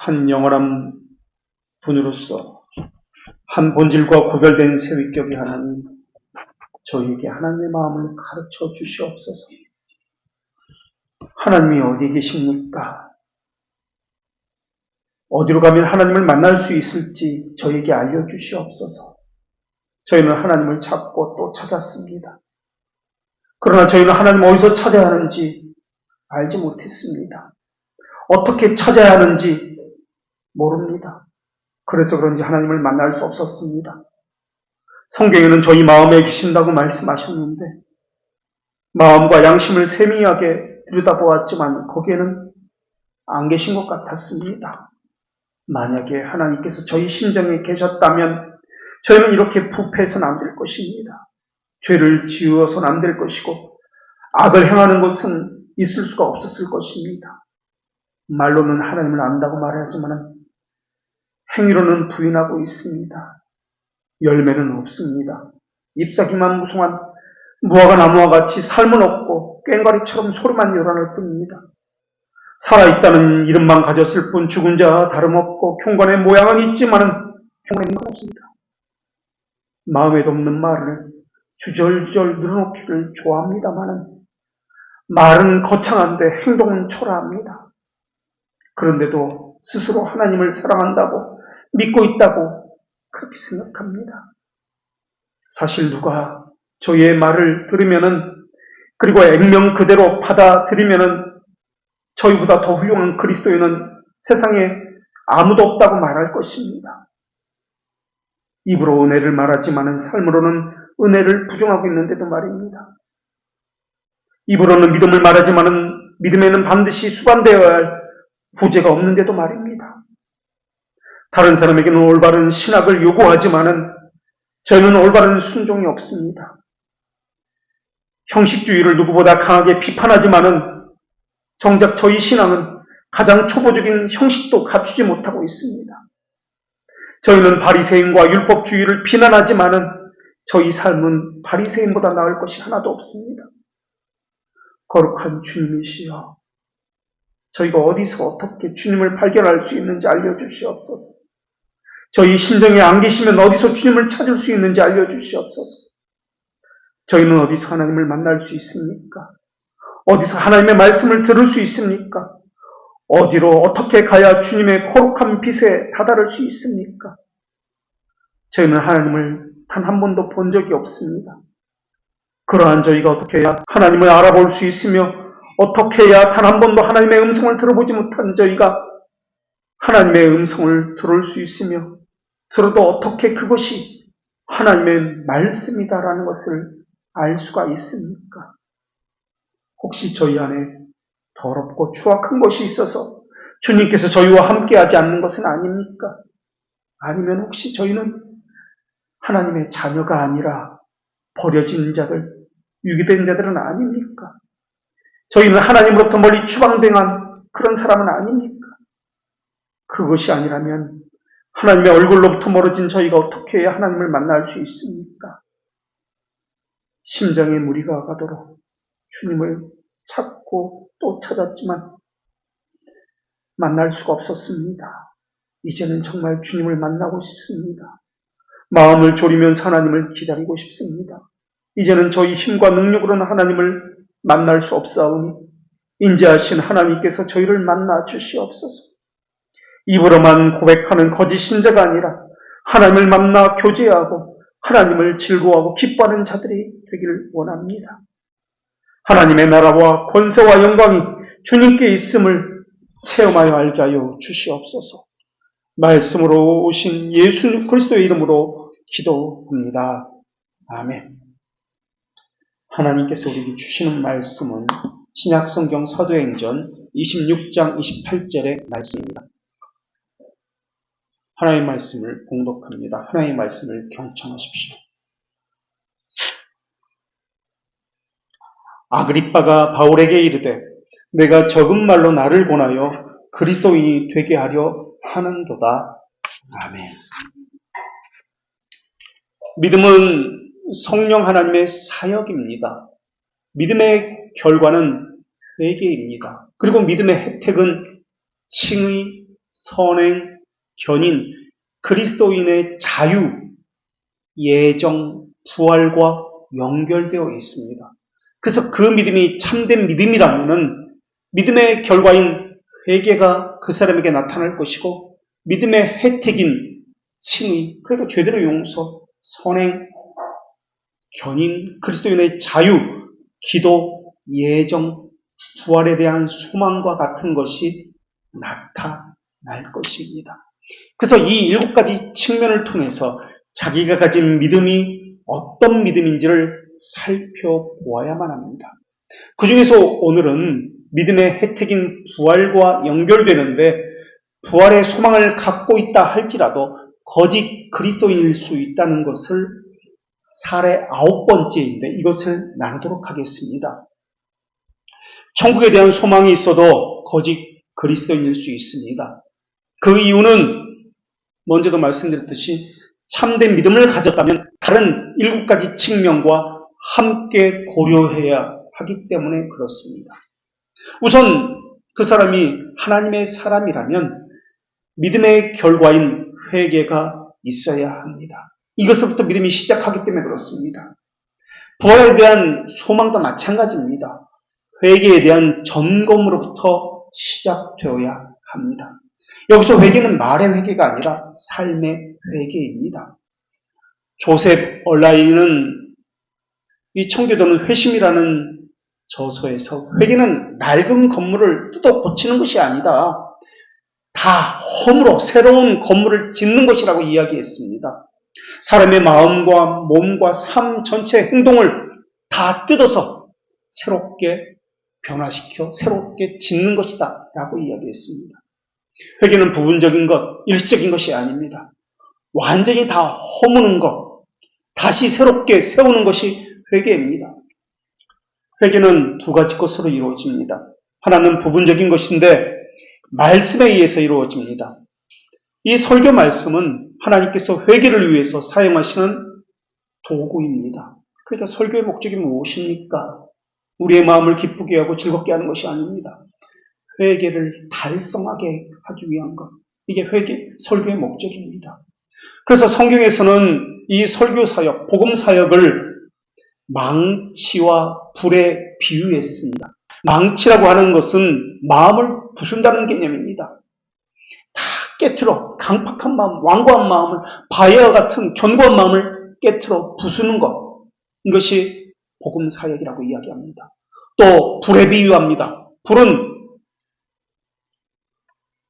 한 영원한 분으로서 한 본질과 구별된 세위격의 하나님, 저희에게 하나님의 마음을 가르쳐 주시옵소서. 하나님이 어디 계십니까? 어디로 가면 하나님을 만날 수 있을지 저에게 알려주시옵소서. 저희는 하나님을 찾고 또 찾았습니다. 그러나 저희는 하나님 어디서 찾아야 하는지 알지 못했습니다. 어떻게 찾아야 하는지 모릅니다. 그래서 그런지 하나님을 만날 수 없었습니다. 성경에는 저희 마음에 계신다고 말씀하셨는데 마음과 양심을 세밀하게 들여다보았지만 거기에는 안 계신 것 같았습니다. 만약에 하나님께서 저희 심정에 계셨다면 저희는 이렇게 부패해서는 안 될 것입니다. 죄를 지으어서는 안 될 것이고 악을 행하는 것은 있을 수가 없었을 것입니다. 말로는 하나님을 안다고 말하지만 행위로는 부인하고 있습니다. 열매는 없습니다. 잎사귀만 무성한 무화과 나무와 같이 삶은 없고 꽹과리처럼 소리만 요란할 뿐입니다. 살아있다는 이름만 가졌을 뿐 죽은 자와 다름없고 경건의 모양은 있지만은 행운의 힘은 없습니다. 마음에도 없는 말을 주절주절 늘어놓기를 좋아합니다마는 말은 거창한데 행동은 초라합니다. 그런데도 스스로 하나님을 사랑한다고 믿고 있다고 그렇게 생각합니다. 사실 누가 저희의 말을 들으면은 그리고 액면 그대로 받아들이면은 저희보다 더 훌륭한 그리스도인은 세상에 아무도 없다고 말할 것입니다. 입으로 은혜를 말하지만은 삶으로는 은혜를 부정하고 있는데도 말입니다. 입으로는 믿음을 말하지만은 믿음에는 반드시 수반되어야 할 부재가 없는데도 말입니다. 다른 사람에게는 올바른 신학을 요구하지만은 저희는 올바른 순종이 없습니다. 형식주의를 누구보다 강하게 비판하지만은 정작 저희 신앙은 가장 초보적인 형식도 갖추지 못하고 있습니다. 저희는 바리새인과 율법주의를 비난하지만은 저희 삶은 바리새인보다 나을 것이 하나도 없습니다. 거룩한 주님이시여, 저희가 어디서 어떻게 주님을 발견할 수 있는지 알려주시옵소서. 저희 심정에 안 계시면 어디서 주님을 찾을 수 있는지 알려주시옵소서. 저희는 어디서 하나님을 만날 수 있습니까? 어디서 하나님의 말씀을 들을 수 있습니까? 어디로 어떻게 가야 주님의 거룩한 빛에 다다를 수 있습니까? 저희는 하나님을 단 한 번도 본 적이 없습니다. 그러한 저희가 어떻게 해야 하나님을 알아볼 수 있으며 어떻게 해야 단 한 번도 하나님의 음성을 들어보지 못한 저희가 하나님의 음성을 들을 수 있으며 들어도 어떻게 그것이 하나님의 말씀이다라는 것을 알 수가 있습니까? 혹시 저희 안에 더럽고 추악한 것이 있어서 주님께서 저희와 함께하지 않는 것은 아닙니까? 아니면 혹시 저희는 하나님의 자녀가 아니라 버려진 자들, 유기된 자들은 아닙니까? 저희는 하나님으로부터 멀리 추방당한 그런 사람은 아닙니까? 그것이 아니라면 하나님의 얼굴로부터 멀어진 저희가 어떻게 해야 하나님을 만날 수 있습니까? 심장에 무리가 가도록 주님을 찾고 또 찾았지만 만날 수가 없었습니다. 이제는 정말 주님을 만나고 싶습니다. 마음을 졸이면서 하나님을 기다리고 싶습니다. 이제는 저희 힘과 능력으로는 하나님을 만날 수 없사오니 인자하신 하나님께서 저희를 만나 주시옵소서. 입으로만 고백하는 거짓 신자가 아니라 하나님을 만나 교제하고 하나님을 즐거워하고 기뻐하는 자들이 되기를 원합니다. 하나님의 나라와 권세와 영광이 주님께 있음을 체험하여 알게 하여 주시옵소서. 말씀으로 오신 예수 그리스도의 이름으로 기도합니다. 아멘. 하나님께서 우리에게 주시는 말씀은 신약성경 사도행전 26장 28절의 말씀입니다. 하나님의 말씀을 봉독합니다. 하나님의 말씀을 경청하십시오. 아그리빠가 바울에게 이르되 내가 적은 말로 나를 권하여 그리스도인이 되게 하려 하는도다. 아멘. 믿음은 성령 하나님의 사역입니다. 믿음의 결과는 회개입니다. 그리고 믿음의 혜택은 칭의, 선행, 견인, 그리스도인의 자유, 예정, 부활과 연결되어 있습니다. 그래서 그 믿음이 참된 믿음이라면 믿음의 결과인 회개가 그 사람에게 나타날 것이고 믿음의 혜택인 칭의, 그러니까 죄대로 용서, 선행, 견인, 그리스도인의 자유, 기도, 예정, 부활에 대한 소망과 같은 것이 나타날 것입니다. 그래서 이 7가지 측면을 통해서 자기가 가진 믿음이 어떤 믿음인지를 살펴보아야만 합니다. 그 중에서 오늘은 믿음의 혜택인 부활과 연결되는데 부활의 소망을 갖고 있다 할지라도 거짓 그리스도인일 수 있다는 것을 사례 9번째인데 이것을 나누도록 하겠습니다. 천국에 대한 소망이 있어도 거짓 그리스도인일 수 있습니다. 그 이유는 먼저도 말씀드렸듯이 참된 믿음을 가졌다면 다른 7가지 측면과 함께 고려해야 하기 때문에 그렇습니다. 우선 그 사람이 하나님의 사람이라면 믿음의 결과인 회개가 있어야 합니다. 이것부터 믿음이 시작하기 때문에 그렇습니다. 부활에 대한 소망도 마찬가지입니다. 회개에 대한 점검으로부터 시작되어야 합니다. 여기서 회개는 말의 회개가 아니라 삶의 회개입니다. 조셉 얼라인은 이 청교도는 회심이라는 저서에서 회개는 낡은 건물을 뜯어 고치는 것이 아니다. 다 허물어 새로운 건물을 짓는 것이라고 이야기했습니다. 사람의 마음과 몸과 삶 전체 행동을 다 뜯어서 새롭게 변화시켜 새롭게 짓는 것이다 라고 이야기했습니다. 회개는 부분적인 것, 일시적인 것이 아닙니다. 완전히 다 허무는 것, 다시 새롭게 세우는 것이 회개입니다. 회개는 2가지 것으로 이루어집니다. 하나는 부분적인 것인데 말씀에 의해서 이루어집니다. 이 설교 말씀은 하나님께서 회개를 위해서 사용하시는 도구입니다. 그러니까 설교의 목적이 무엇입니까? 우리의 마음을 기쁘게 하고 즐겁게 하는 것이 아닙니다. 회개를 달성하게 하기 위한 것. 이게 설교의 목적입니다. 그래서 성경에서는 이 설교 사역, 복음 사역을 망치와 불에 비유했습니다. 망치라고 하는 것은 마음을 부순다는 개념입니다. 다 깨트려 강팍한 마음, 완고한 마음을 바위와 같은 견고한 마음을 깨트려 부수는 것. 이것이 복음 사역이라고 이야기합니다. 또 불에 비유합니다. 불은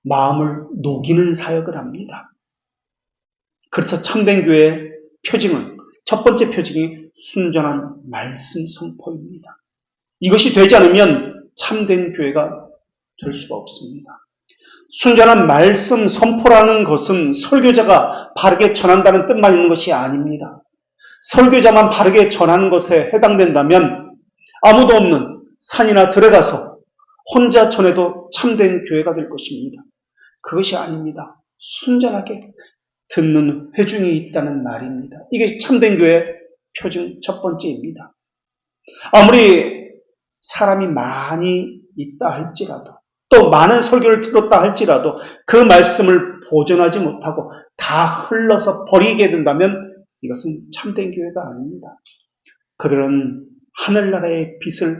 마음을 녹이는 사역을 합니다. 그래서 참된 교회의 표징은 첫 번째 표징이 순전한 말씀 선포입니다. 이것이 되지 않으면 참된 교회가 될 수가 없습니다. 순전한 말씀 선포라는 것은 설교자가 바르게 전한다는 뜻만 있는 것이 아닙니다. 설교자만 바르게 전하는 것에 해당된다면 아무도 없는 산이나 들에 가서 혼자 전해도 참된 교회가 될 것입니다. 그것이 아닙니다. 순전하게 듣는 회중이 있다는 말입니다. 이게 참된 교회의 표징 첫 번째입니다. 아무리 사람이 많이 있다 할지라도 또 많은 설교를 들었다 할지라도 그 말씀을 보존하지 못하고 다 흘러서 버리게 된다면 이것은 참된 교회가 아닙니다. 그들은 하늘나라의 빛을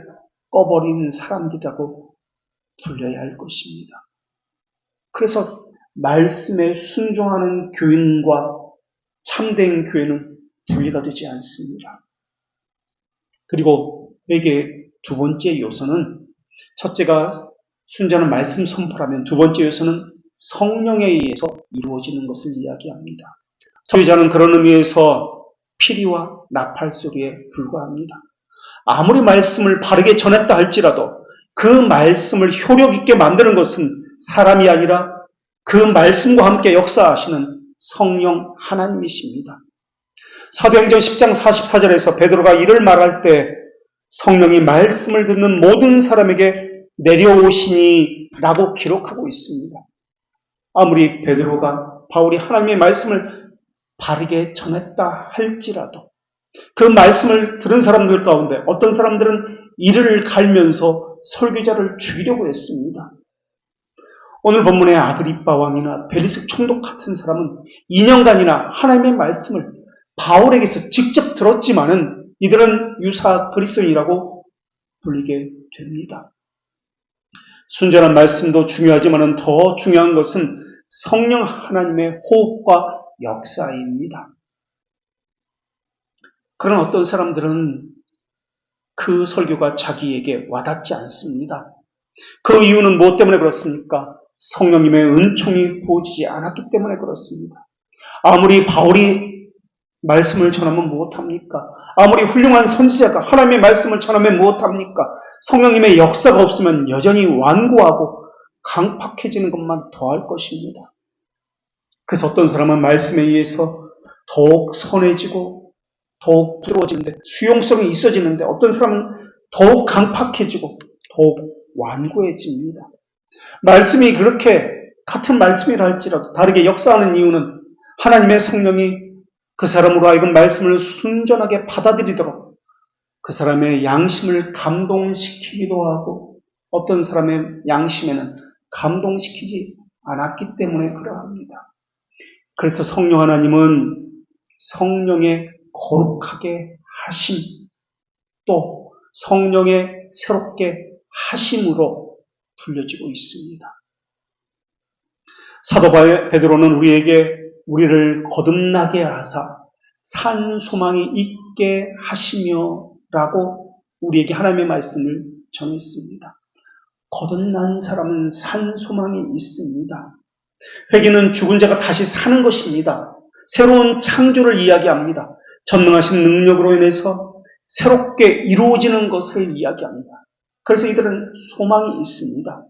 꺼버린 사람들이라고 불려야 할 것입니다. 그래서 말씀에 순종하는 교인과 참된 교회는 분리가 되지 않습니다. 그리고 회개의 2번째 요소는 첫째가 순전한 말씀 선포라면 2번째 요소는 성령에 의해서 이루어지는 것을 이야기합니다. 설교자는 그런 의미에서 피리와 나팔 소리에 불과합니다. 아무리 말씀을 바르게 전했다 할지라도 그 말씀을 효력 있게 만드는 것은 사람이 아니라 그 말씀과 함께 역사하시는 성령 하나님이십니다. 사도행전 10장 44절에서 베드로가 이를 말할 때 성령이 말씀을 듣는 모든 사람에게 내려오시니 라고 기록하고 있습니다. 아무리 베드로가 바울이 하나님의 말씀을 바르게 전했다 할지라도 그 말씀을 들은 사람들 가운데 어떤 사람들은 이를 갈면서 설교자를 죽이려고 했습니다. 오늘 본문의 아그리빠 왕이나 벨리스 총독 같은 사람은 2년간이나 하나님의 말씀을 바울에게서 직접 들었지만은 이들은 유사 그리스도인이라고 불리게 됩니다. 순전한 말씀도 중요하지만은 더 중요한 것은 성령 하나님의 호흡과 역사입니다. 그런 어떤 사람들은 그 설교가 자기에게 와닿지 않습니다. 그 이유는 무엇 때문에 그렇습니까? 성령님의 은총이 부어지지 않았기 때문에 그렇습니다. 아무리 바울이 말씀을 전하면 무엇합니까? 아무리 훌륭한 선지자가 하나님의 말씀을 전하면 무엇합니까? 성령님의 역사가 없으면 여전히 완고하고 강팍해지는 것만 더할 것입니다. 그래서 어떤 사람은 말씀에 의해서 더욱 선해지고 더욱 부드러워지는데, 수용성이 있어지는데, 어떤 사람은 더욱 강팍해지고 더욱 완고해집니다. 말씀이 그렇게 같은 말씀이라 할지라도 다르게 역사하는 이유는 하나님의 성령이 그 사람으로 하여금 말씀을 순전하게 받아들이도록 그 사람의 양심을 감동시키기도 하고, 어떤 사람의 양심에는 감동시키지 않았기 때문에 그러합니다. 그래서 성령 하나님은 성령의 거룩하게 하심, 또 성령의 새롭게 하심으로 불려지고 있습니다. 사도 베드로는 우리를 거듭나게 하사 산 소망이 있게 하시며 라고 우리에게 하나님의 말씀을 전했습니다. 거듭난 사람은 산 소망이 있습니다. 회개는 죽은 자가 다시 사는 것입니다. 새로운 창조를 이야기합니다. 전능하신 능력으로 인해서 새롭게 이루어지는 것을 이야기합니다. 그래서 이들은 소망이 있습니다.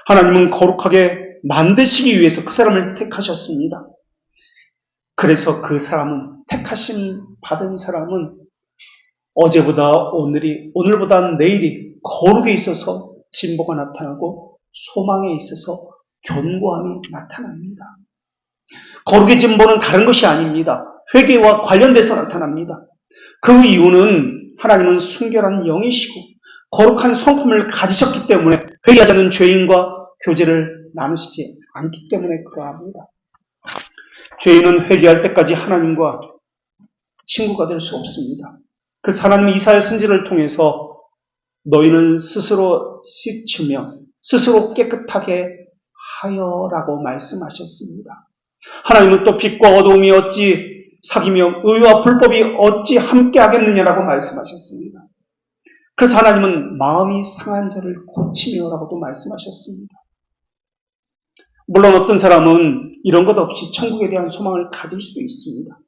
하나님은 거룩하게 만드시기 위해서 그 사람을 택하셨습니다. 그래서 그 사람은, 택하심 받은 사람은 오늘보다 내일이 거룩에 있어서 진보가 나타나고 소망에 있어서 견고함이 나타납니다. 거룩의 진보는 다른 것이 아닙니다. 회개와 관련돼서 나타납니다. 그 이유는 하나님은 순결한 영이시고 거룩한 성품을 가지셨기 때문에 회개하지 않는 죄인과 교제를 나누시지 않기 때문에 그러합니다. 죄인은 회개할 때까지 하나님과 친구가 될 수 없습니다. 그래서 하나님이 이사야 선지자를 통해서 너희는 스스로 씻으며 스스로 깨끗하게 하여라고 말씀하셨습니다. 하나님은 또 빛과 어두움이 어찌 사귀며 의와 불법이 어찌 함께 하겠느냐라고 말씀하셨습니다. 그래서 하나님은 마음이 상한 자를 고치며라고도 말씀하셨습니다. 물론 어떤 사람은 이런 것 없이 천국에 대한 소망을 가질 수도 있습니다.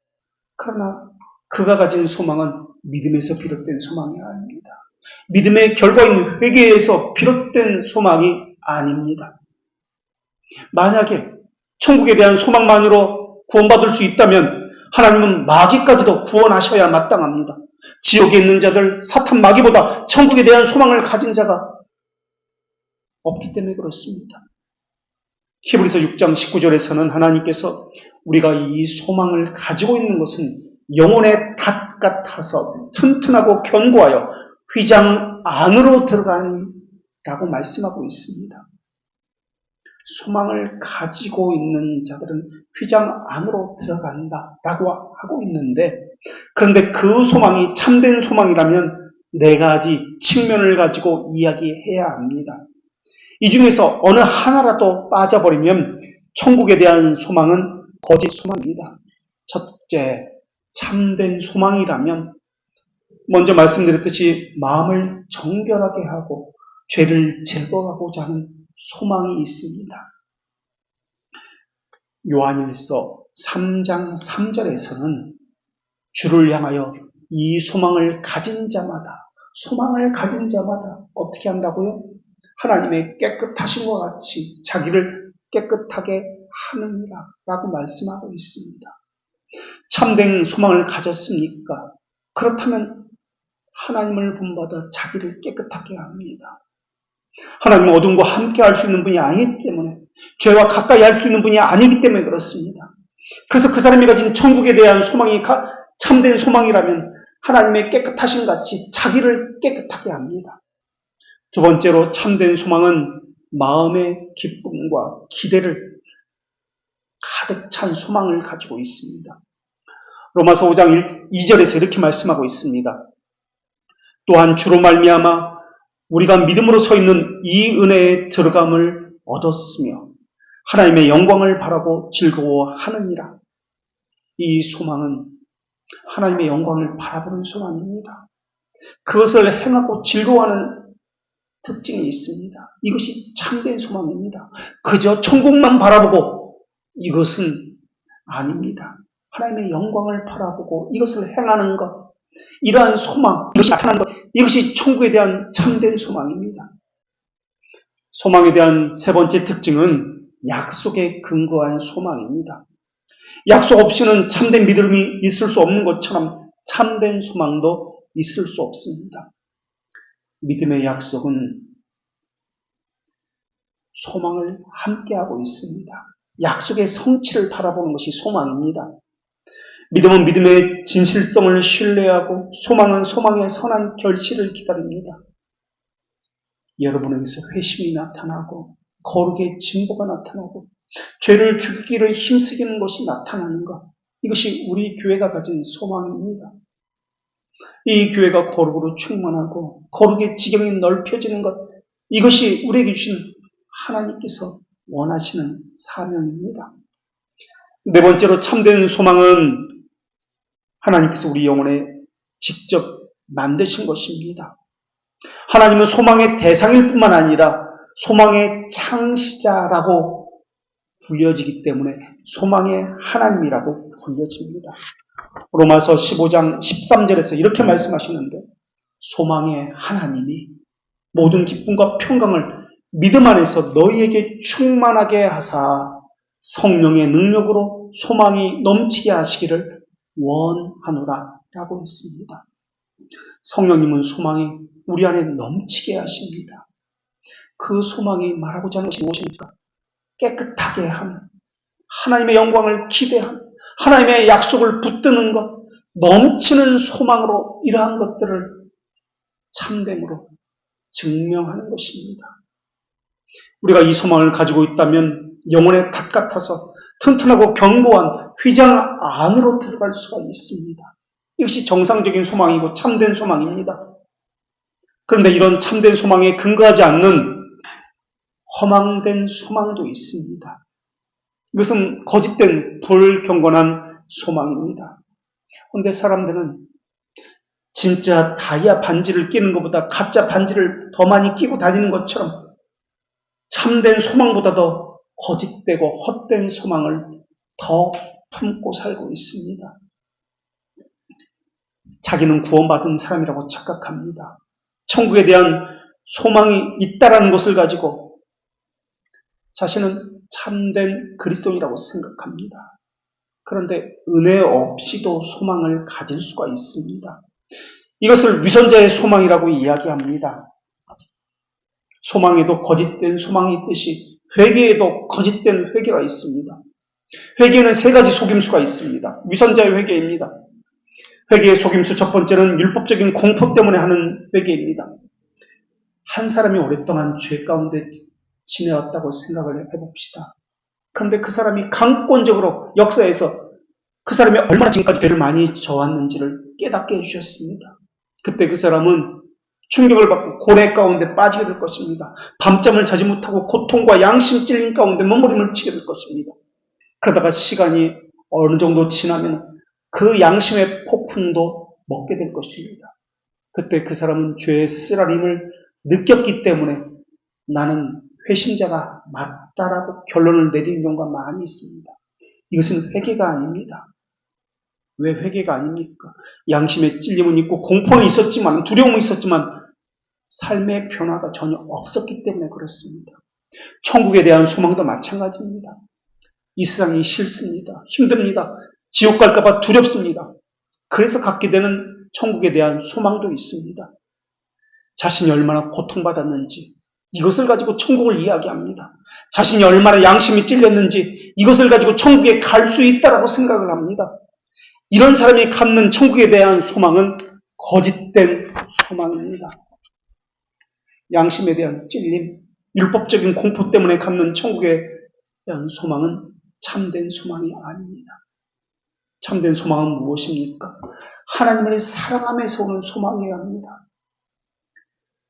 그러나 그가 가진 소망은 믿음에서 비롯된 소망이 아닙니다. 믿음의 결과인 회개에서 비롯된 소망이 아닙니다. 만약에 천국에 대한 소망만으로 구원받을 수 있다면 하나님은 마귀까지도 구원하셔야 마땅합니다. 지옥에 있는 자들, 사탄 마귀보다 천국에 대한 소망을 가진 자가 없기 때문에 그렇습니다. 히브리서 6장 19절에서는 하나님께서 우리가 이 소망을 가지고 있는 것은 영혼의 닷 같아서 튼튼하고 견고하여 휘장 안으로 들어가니라고 말씀하고 있습니다. 소망을 가지고 있는 자들은 휘장 안으로 들어간다라고 하고 있는데, 그런데 그 소망이 참된 소망이라면 네 가지 측면을 가지고 이야기해야 합니다. 이 중에서 어느 하나라도 빠져버리면 천국에 대한 소망은 거짓 소망입니다. 첫째, 참된 소망이라면 먼저 말씀드렸듯이 마음을 정결하게 하고 죄를 제거하고자 하는 소망이 있습니다. 요한일서 3장 3절에서는 주를 향하여 이 소망을 가진 자마다 어떻게 한다고요? 하나님의 깨끗하심과 같이 자기를 깨끗하게 하느니라 라고 말씀하고 있습니다. 참된 소망을 가졌습니까? 그렇다면 하나님을 본받아 자기를 깨끗하게 합니다. 하나님은 어둠과 함께 할 수 있는 분이 아니기 때문에, 죄와 가까이 할 수 있는 분이 아니기 때문에 그렇습니다. 그래서 그 사람이 가진 천국에 대한 소망이 참된 소망이라면 하나님의 깨끗하심 같이 자기를 깨끗하게 합니다. 두 번째로 참된 소망은 마음의 기쁨, 꿈과 기대를 가득 찬 소망을 가지고 있습니다. 로마서 5장 2절에서 이렇게 말씀하고 있습니다. 또한 주로 말미암아 우리가 믿음으로 서 있는 이 은혜에 들어감을 얻었으며 하나님의 영광을 바라고 즐거워하느니라. 이 소망은 하나님의 영광을 바라보는 소망입니다. 그것을 행하고 즐거워하는 특징이 있습니다. 이것이 참된 소망입니다. 그저 천국만 바라보고 이것은 아닙니다. 하나님의 영광을 바라보고 이것을 행하는 것, 이러한 소망, 이것이 나타나는 것, 이것이 천국에 대한 참된 소망입니다. 소망에 대한 세 번째 특징은 약속에 근거한 소망입니다. 약속 없이는 참된 믿음이 있을 수 없는 것처럼 참된 소망도 있을 수 없습니다. 믿음의 약속은 소망을 함께하고 있습니다. 약속의 성취를 바라보는 것이 소망입니다. 믿음은 믿음의 진실성을 신뢰하고 소망은 소망의 선한 결실을 기다립니다. 여러분에게서 회심이 나타나고 거룩의 진보가 나타나고 죄를 죽이기를 힘쓰기는 것이 나타나는 것, 이것이 우리 교회가 가진 소망입니다. 이 교회가 거룩으로 충만하고 거룩의 지경이 넓혀지는 것, 이것이 우리에게 주신 하나님께서 원하시는 사명입니다. 네 번째로 참된 소망은 하나님께서 우리 영혼에 직접 만드신 것입니다. 하나님은 소망의 대상일 뿐만 아니라 소망의 창시자라고 불려지기 때문에 소망의 하나님이라고 불려집니다. 로마서 15장 13절에서 이렇게 말씀하시는데 소망의 하나님이 모든 기쁨과 평강을 믿음 안에서 너희에게 충만하게 하사 성령의 능력으로 소망이 넘치게 하시기를 원하노라 라고 했습니다. 성령님은 소망이 우리 안에 넘치게 하십니다. 그 소망이 말하고자 하는 것이 무엇입니까? 깨끗하게 함, 하나님의 영광을 기대함, 하나님의 약속을 붙드는 것, 넘치는 소망으로 이러한 것들을 참됨으로 증명하는 것입니다. 우리가 이 소망을 가지고 있다면 영혼의 탑 같아서 튼튼하고 견고한 휘장 안으로 들어갈 수가 있습니다. 이것이 정상적인 소망이고 참된 소망입니다. 그런데 이런 참된 소망에 근거하지 않는 허망된 소망도 있습니다. 이것은 거짓된 불경건한 소망입니다. 그런데 사람들은 진짜 다이아 반지를 끼는 것보다 가짜 반지를 더 많이 끼고 다니는 것처럼 참된 소망보다도 거짓되고 헛된 소망을 더 품고 살고 있습니다. 자기는 구원받은 사람이라고 착각합니다. 천국에 대한 소망이 있다라는 것을 가지고 자신은 참된 그리스도인이라고 생각합니다. 그런데 은혜 없이도 소망을 가질 수가 있습니다. 이것을 위선자의 소망이라고 이야기합니다. 소망에도 거짓된 소망이 있듯이 회개에도 거짓된 회개가 있습니다. 회개에는 세 가지 속임수가 있습니다. 위선자의 회개입니다. 회개의 속임수 첫 번째는 율법적인 공포 때문에 하는 회개입니다. 한 사람이 오랫동안 죄 가운데 지내왔다고 생각을 해봅시다. 그런데 그 사람이 강권적으로 역사에서 그 사람이 얼마나 지금까지 죄를 많이 저었는지를 깨닫게 해주셨습니다. 그때 그 사람은 충격을 받고 고뇌 가운데 빠지게 될 것입니다. 밤잠을 자지 못하고 고통과 양심 찔린 가운데 몸부림을 치게 될 것입니다. 그러다가 시간이 어느 정도 지나면 그 양심의 폭풍도 먹게 될 것입니다. 그때 그 사람은 죄의 쓰라림을 느꼈기 때문에 나는 회심자가 맞다라고 결론을 내리는 경우가 많이 있습니다. 이것은 회개가 아닙니다. 왜 회개가 아닙니까? 양심의 찔림은 있고 공포는 있었지만, 두려움은 있었지만 삶의 변화가 전혀 없었기 때문에 그렇습니다. 천국에 대한 소망도 마찬가지입니다. 이 세상이 싫습니다. 힘듭니다. 지옥 갈까봐 두렵습니다. 그래서 갖게 되는 천국에 대한 소망도 있습니다. 자신이 얼마나 고통받았는지 이것을 가지고 천국을 이야기합니다. 자신이 얼마나 양심이 찔렸는지 이것을 가지고 천국에 갈 수 있다라고 생각을 합니다. 이런 사람이 갖는 천국에 대한 소망은 거짓된 소망입니다. 양심에 대한 찔림, 율법적인 공포 때문에 갖는 천국에 대한 소망은 참된 소망이 아닙니다. 참된 소망은 무엇입니까? 하나님을 사랑하면서 오는 소망이어야 합니다.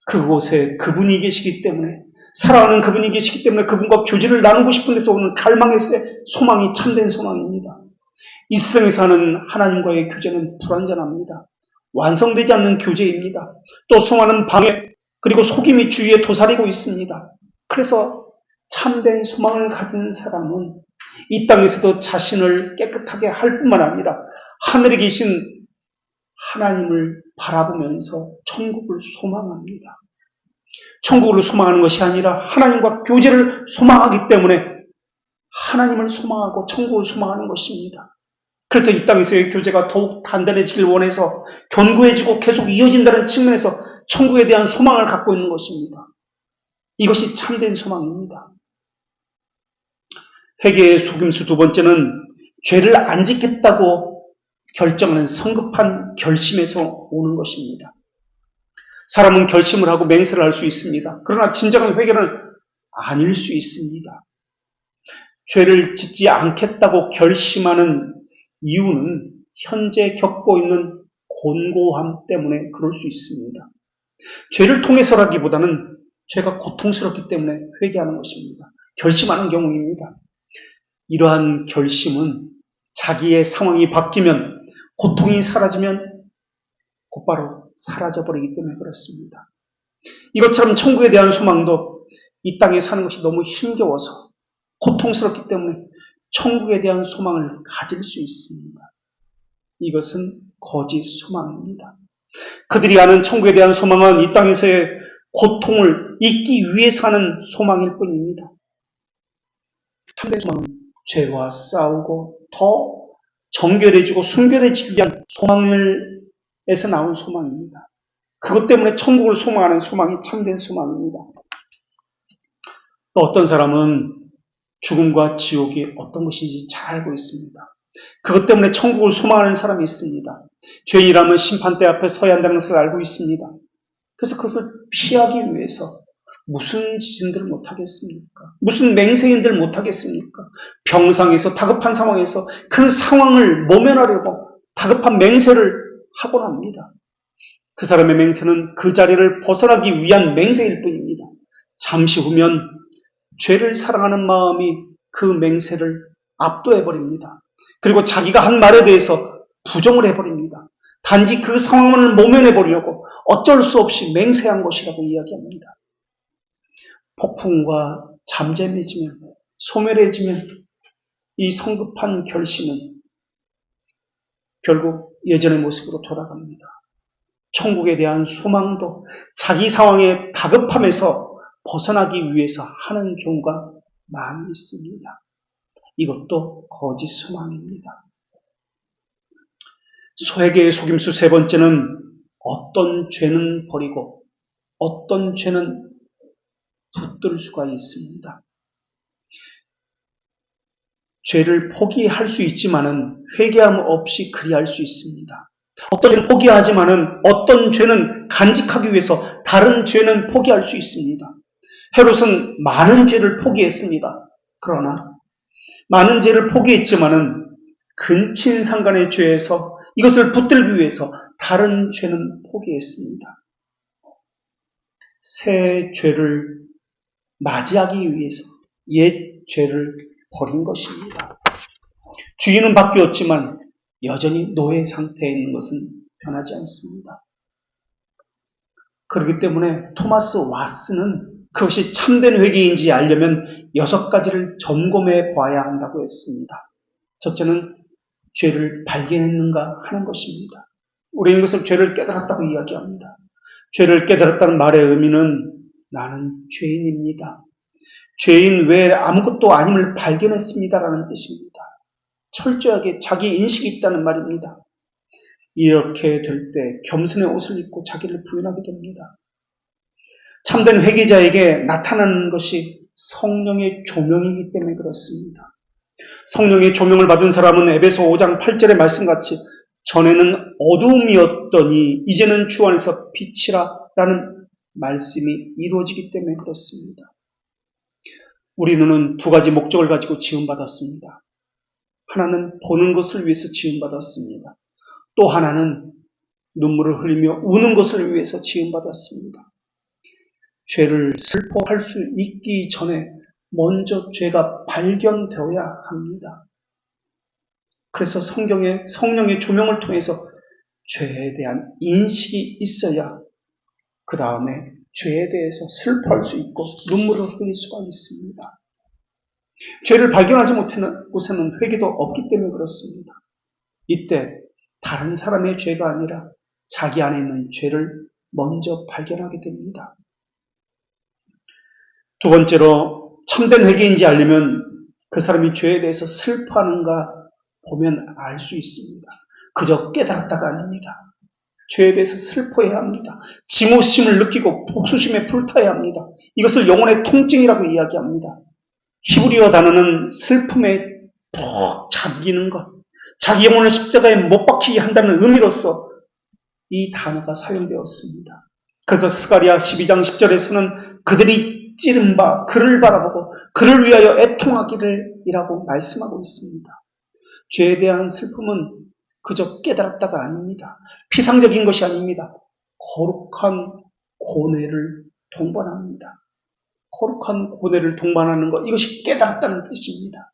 그곳에 그분이 계시기 때문에, 사랑하는 그분이 계시기 때문에 그분과 교제를 나누고 싶은 데서 오는 갈망에서의 소망이 참된 소망입니다. 이 세상에서 하는 하나님과의 교제는 불완전합니다. 완성되지 않는 교제입니다. 또 수많은 방해 그리고 속임이 주위에 도사리고 있습니다. 그래서 참된 소망을 가진 사람은 이 땅에서도 자신을 깨끗하게 할 뿐만 아니라 하늘에 계신 하나님을 바라보면서 천국을 소망합니다. 천국을 소망하는 것이 아니라 하나님과 교제를 소망하기 때문에 하나님을 소망하고 천국을 소망하는 것입니다. 그래서 이 땅에서의 교제가 더욱 단단해지길 원해서 견고해지고 계속 이어진다는 측면에서 천국에 대한 소망을 갖고 있는 것입니다. 이것이 참된 소망입니다. 회개의 속임수 두 번째는 죄를 안 짓겠다고 결정하는 성급한 결심에서 오는 것입니다. 사람은 결심을 하고 맹세를 할 수 있습니다. 그러나 진정한 회개는 아닐 수 있습니다. 죄를 짓지 않겠다고 결심하는 이유는 현재 겪고 있는 곤고함 때문에 그럴 수 있습니다. 죄를 통해서라기보다는 죄가 고통스럽기 때문에 회개하는 것입니다. 결심하는 경우입니다. 이러한 결심은 자기의 상황이 바뀌면, 고통이 사라지면 곧바로 사라져버리기 때문에 그렇습니다. 이것처럼 천국에 대한 소망도 이 땅에 사는 것이 너무 힘겨워서 고통스럽기 때문에 천국에 대한 소망을 가질 수 있습니다. 이것은 거짓 소망입니다. 그들이 아는 천국에 대한 소망은 이 땅에서의 고통을 잊기 위해서 하는 소망일 뿐입니다. 참된 소망은 죄와 싸우고 더 정결해지고 순결해지기 위한 소망에서 나온 소망입니다. 그것 때문에 천국을 소망하는 소망이 참된 소망입니다. 또 어떤 사람은 죽음과 지옥이 어떤 것인지 잘 알고 있습니다. 그것 때문에 천국을 소망하는 사람이 있습니다. 죄인이라면 심판대 앞에 서야 한다는 것을 알고 있습니다. 그래서 그것을 피하기 위해서 무슨 지진들을 못하겠습니까? 무슨 맹세인들을 못하겠습니까? 병상에서 다급한 상황에서 그 상황을 모면하려고 다급한 맹세를 하곤 합니다. 그 사람의 맹세는 그 자리를 벗어나기 위한 맹세일 뿐입니다. 잠시 후면 죄를 사랑하는 마음이 그 맹세를 압도해버립니다. 그리고 자기가 한 말에 대해서 부정을 해버립니다. 단지 그 상황을 모면해보려고 어쩔 수 없이 맹세한 것이라고 이야기합니다. 폭풍과 잠잠해지면, 소멸해지면 이 성급한 결심은 결국 예전의 모습으로 돌아갑니다. 천국에 대한 소망도 자기 상황에 다급함에서 벗어나기 위해서 하는 경우가 많이 있습니다. 이것도 거짓 소망입니다. 회개의 속임수 세 번째는 어떤 죄는 버리고 어떤 죄는 붙들 수가 있습니다. 죄를 포기할 수 있지만은 회개함 없이 그리할 수 있습니다. 어떤 죄는 포기하지만은 어떤 죄는 간직하기 위해서 다른 죄는 포기할 수 있습니다. 헤롯은 많은 죄를 포기했습니다. 그러나 많은 죄를 포기했지만은 근친상간의 죄에서 이것을 붙들기 위해서 다른 죄는 포기했습니다. 새 죄를 맞이하기 위해서 옛 죄를 버린 것입니다. 주인은 바뀌었지만 여전히 노예 상태에 있는 것은 변하지 않습니다. 그렇기 때문에 토마스 왓슨은 그것이 참된 회개인지 알려면 6가지를 점검해 봐야 한다고 했습니다. 첫째는 죄를 발견했는가 하는 것입니다. 우리는 이것을 죄를 깨달았다고 이야기합니다. 죄를 깨달았다는 말의 의미는 나는 죄인입니다. 죄인 외에 아무것도 아님을 발견했습니다라는 뜻입니다. 철저하게 자기 인식이 있다는 말입니다. 이렇게 될 때 겸손의 옷을 입고 자기를 부인하게 됩니다. 참된 회개자에게 나타나는 것이 성령의 조명이기 때문에 그렇습니다. 성령의 조명을 받은 사람은 에베소 5장 8절의 말씀같이 전에는 어두움이었더니 이제는 주 안에서 빛이라 라는 말씀이 이루어지기 때문에 그렇습니다. 우리 눈은 두 가지 목적을 가지고 지음받았습니다. 하나는 보는 것을 위해서 지음받았습니다. 또 하나는 눈물을 흘리며 우는 것을 위해서 지음받았습니다. 죄를 슬퍼할 수 있기 전에 먼저 죄가 발견되어야 합니다. 그래서 성령의 조명을 통해서 죄에 대한 인식이 있어야 그 다음에 죄에 대해서 슬퍼할 수 있고 눈물을 흘릴 수가 있습니다. 죄를 발견하지 못하는 곳에는 회개도 없기 때문에 그렇습니다. 이때 다른 사람의 죄가 아니라 자기 안에 있는 죄를 먼저 발견하게 됩니다. 두 번째로 참된 회개인지 알려면 그 사람이 죄에 대해서 슬퍼하는가 보면 알 수 있습니다. 그저 깨달았다가 아닙니다. 죄에 대해서 슬퍼해야 합니다. 증오심을 느끼고 복수심에 불타야 합니다. 이것을 영혼의 통증이라고 이야기합니다. 히브리어 단어는 슬픔에 푹 잠기는 것, 자기 영혼을 십자가에 못 박히게 한다는 의미로서 이 단어가 사용되었습니다. 그래서 스가랴 12장 10절에서는 그들이 찌른 바 그를 바라보고 그를 위하여 애통하기를 이라고 말씀하고 있습니다. 죄에 대한 슬픔은 그저 깨달았다가 아닙니다. 피상적인 것이 아닙니다. 거룩한 고뇌를 동반합니다. 거룩한 고뇌를 동반하는 것, 이것이 깨달았다는 뜻입니다.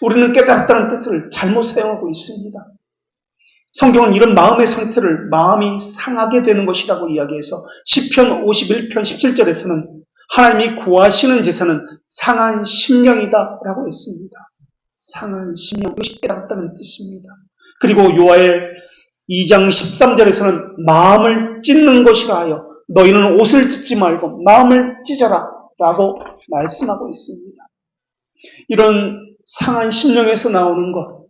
우리는 깨달았다는 뜻을 잘못 사용하고 있습니다. 성경은 이런 마음의 상태를 마음이 상하게 되는 것이라고 이야기해서 시편 51편 17절에서는 하나님이 구하시는 제사는 상한 심령이다 라고 했습니다. 상한 심령, 이것이 깨달았다는 뜻입니다. 그리고 요엘 2장 13절에서는 마음을 찢는 것이라 하여 너희는 옷을 찢지 말고 마음을 찢어라 라고 말씀하고 있습니다. 이런 상한 심령에서 나오는 것,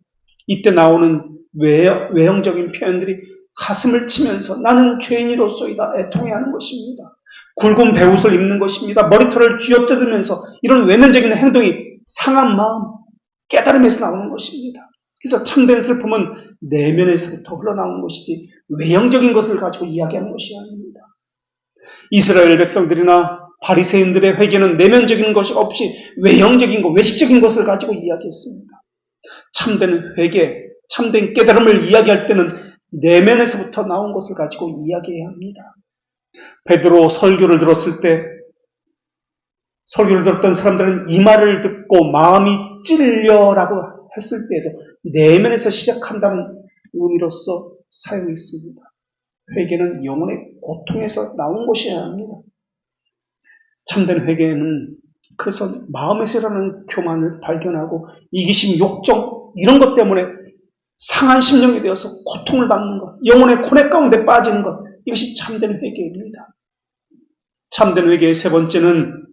이때 나오는 외형적인 표현들이 가슴을 치면서 나는 죄인이로소이다 애통해하는 것입니다. 굵은 베옷을 입는 것입니다. 머리털을 쥐어뜯으면서 이런 외면적인 행동이 상한 마음, 깨달음에서 나오는 것입니다. 그래서 참된 슬픔은 내면에서부터 흘러나오는 것이지 외형적인 것을 가지고 이야기하는 것이 아닙니다. 이스라엘 백성들이나 바리새인들의 회개는 내면적인 것이 없이 외형적인 것, 외식적인 것을 가지고 이야기했습니다. 참된 회개, 참된 깨달음을 이야기할 때는 내면에서부터 나온 것을 가지고 이야기해야 합니다. 베드로 설교를 들었을 때 설교를 들었던 사람들은 이 말을 듣고 마음이 찔려라고 했을 때에도 내면에서 시작한다는 의미로서 사용했습니다. 회개는 영혼의 고통에서 나온 것이어야 합니다. 참된 회개는 그래서 마음에서 일어나는 교만을 발견하고 이기심, 욕정 이런 것 때문에 상한 심령이 되어서 고통을 받는 것, 영혼의 고뇌 가운데 빠지는 것, 이것이 참된 회개입니다. 참된 회개의 세 번째는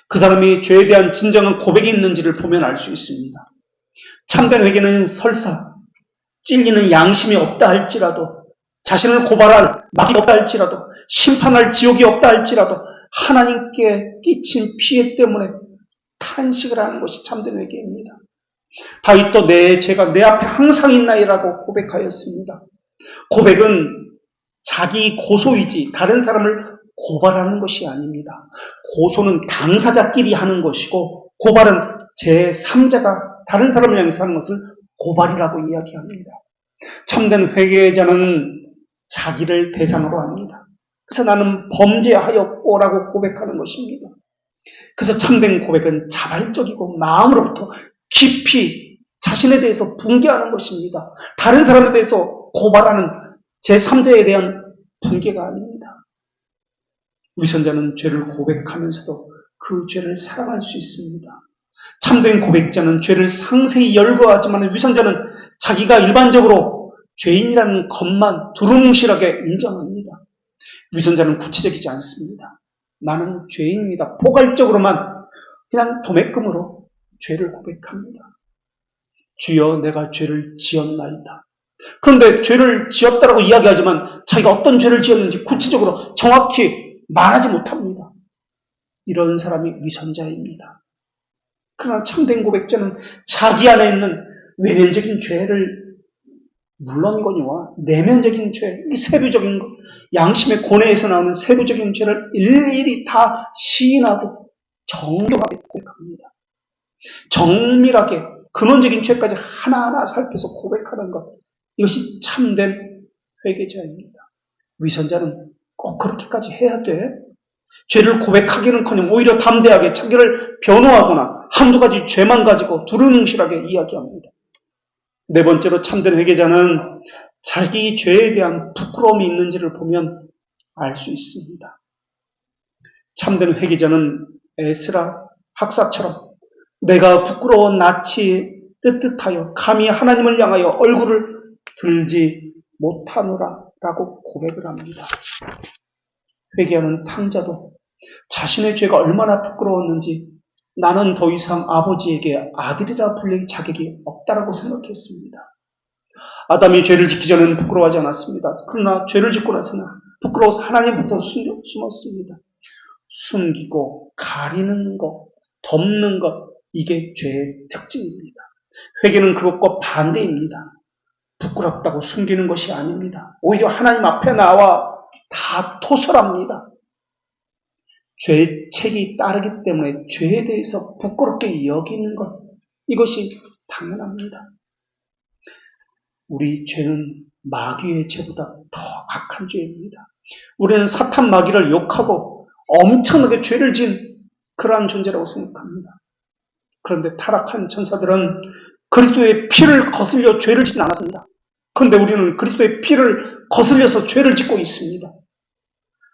그 사람이 죄에 대한 진정한 고백이 있는지를 보면 알 수 있습니다. 참된 회개는 설사 찔리는 양심이 없다 할지라도 자신을 고발할 막이 없다 할지라도 심판할 지옥이 없다 할지라도 하나님께 끼친 피해 때문에 탄식을 하는 것이 참된 회개입니다. 다윗도 내 죄가 내 앞에 항상 있나이라고 고백하였습니다. 고백은 자기 고소이지 다른 사람을 고발하는 것이 아닙니다. 고소는 당사자끼리 하는 것이고 고발은 제3자가 다른 사람을 향해서 하는 것을 고발이라고 이야기합니다. 참된 회개자는 자기를 대상으로 합니다. 그래서 나는 범죄하였고라고 고백하는 것입니다. 그래서 참된 고백은 자발적이고 마음으로부터 깊이 자신에 대해서 붕괴하는 것입니다. 다른 사람에 대해서 고발하는 제3자에 대한 붕괴가 아닙니다. 위선자는 죄를 고백하면서도 그 죄를 사랑할 수 있습니다. 참된 고백자는 죄를 상세히 열거하지만 위선자는 자기가 일반적으로 죄인이라는 것만 두루뭉실하게 인정합니다. 위선자는 구체적이지 않습니다. 나는 죄인입니다. 포괄적으로만 그냥 도매금으로 죄를 고백합니다. 주여 내가 죄를 지었나이다. 그런데 죄를 지었다라고 이야기하지만 자기가 어떤 죄를 지었는지 구체적으로 정확히 말하지 못합니다. 이런 사람이 위선자입니다. 그러나 참된 고백자는 자기 안에 있는 외면적인 죄를 물론거니와 내면적인 죄, 이 세부적인 것, 양심의 고뇌에서 나오는 세부적인 죄를 일일이 다 시인하고 정교하게 고백합니다. 정밀하게 근원적인 죄까지 하나하나 살펴서 고백하는 것, 이것이 참된 회개자입니다. 위선자는 꼭 그렇게까지 해야 돼? 죄를 고백하기는커녕 오히려 담대하게 자기를 변호하거나 한두 가지 죄만 가지고 두루뭉실하게 이야기합니다. 네 번째로 참된 회개자는 자기 죄에 대한 부끄러움이 있는지를 보면 알 수 있습니다. 참된 회개자는 에스라 학사처럼 내가 부끄러워 낯이 뜨뜻하여 감히 하나님을 향하여 얼굴을 들지 못하노라 라고 고백을 합니다. 회개하는 탕자도 자신의 죄가 얼마나 부끄러웠는지 나는 더 이상 아버지에게 아들이라 불릴 자격이 없다라고 생각했습니다. 아담이 죄를 짓기 전에는 부끄러워하지 않았습니다. 그러나 죄를 짓고 나서는 부끄러워서 하나님부터 숨었습니다. 숨기고 가리는 것, 덮는 것, 이게 죄의 특징입니다. 회개는 그것과 반대입니다. 부끄럽다고 숨기는 것이 아닙니다. 오히려 하나님 앞에 나와 다 토설합니다. 죄의 책이 따르기 때문에 죄에 대해서 부끄럽게 여기는 것, 이것이 당연합니다. 우리 죄는 마귀의 죄보다 더 악한 죄입니다. 우리는 사탄 마귀를 욕하고 엄청나게 죄를 지은 그러한 존재라고 생각합니다. 그런데 타락한 천사들은 그리스도의 피를 거슬려 죄를 짓지 않았습니다. 그런데 우리는 그리스도의 피를 거슬려서 죄를 짓고 있습니다.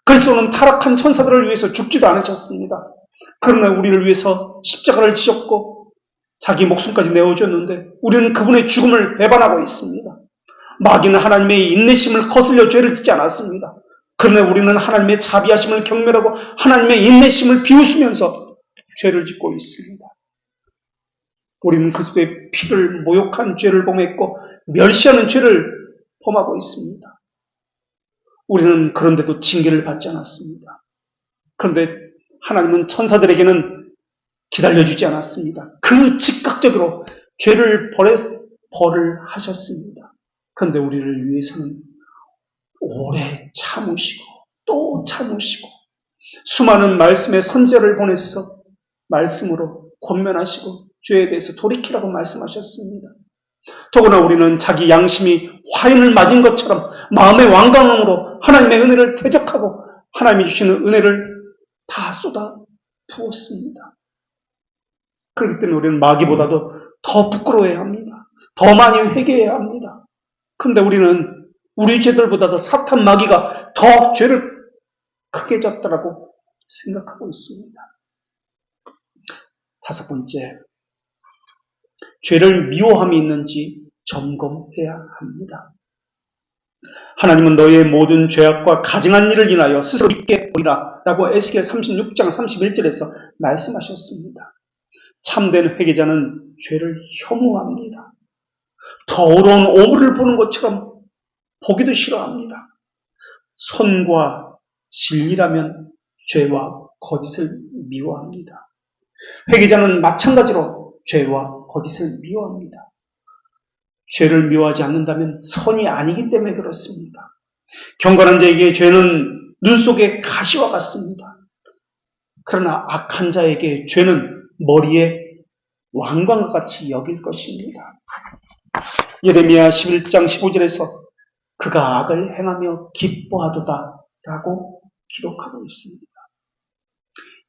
그리스도는 타락한 천사들을 위해서 죽지도 않으셨습니다. 그러나 우리를 위해서 십자가를 지셨고 자기 목숨까지 내어줬는데 우리는 그분의 죽음을 배반하고 있습니다. 마귀는 하나님의 인내심을 거슬려 죄를 짓지 않았습니다. 그러나 우리는 하나님의 자비하심을 경멸하고 하나님의 인내심을 비웃으면서 죄를 짓고 있습니다. 우리는 그리스도의 피를 모욕한 죄를 범했고 멸시하는 죄를 범하고 있습니다. 우리는 그런데도 징계를 받지 않았습니다. 그런데 하나님은 천사들에게는 기다려주지 않았습니다. 그 즉각적으로 죄를 벌을 하셨습니다. 그런데 우리를 위해서는 오래 참으시고 또 참으시고 수많은 말씀의 선제를 보내서 말씀으로 권면하시고 죄에 대해서 돌이키라고 말씀하셨습니다. 더구나 우리는 자기 양심이 화인을 맞은 것처럼 마음의 완강함으로 하나님의 은혜를 대적하고 하나님이 주시는 은혜를 다 쏟아 부었습니다. 그렇기 때문에 우리는 마귀보다도 더 부끄러워해야 합니다. 더 많이 회개해야 합니다. 그런데 우리는 우리 죄들보다도 사탄 마귀가 더 죄를 크게 졌다라고 생각하고 있습니다. 다섯 번째, 죄를 미워함이 있는지 점검해야 합니다. 하나님은 너희의 모든 죄악과 가증한 일을 인하여 스스로 믿게 보리라 라고 에스겔 36장 31절에서 말씀하셨습니다. 참된 회개자는 죄를 혐오합니다. 더러운 오물을 보는 것처럼 보기도 싫어합니다. 선과 진리라면 죄와 거짓을 미워합니다. 회개자는 마찬가지로 죄와 거짓을 미워합니다. 죄를 미워하지 않는다면 선이 아니기 때문에 그렇습니다. 경건한 자에게 죄는 눈 속의 가시와 같습니다. 그러나 악한 자에게 죄는 머리에 왕관과 같이 여길 것입니다. 예레미야 11장 15절에서 그가 악을 행하며 기뻐하도다 라고 기록하고 있습니다.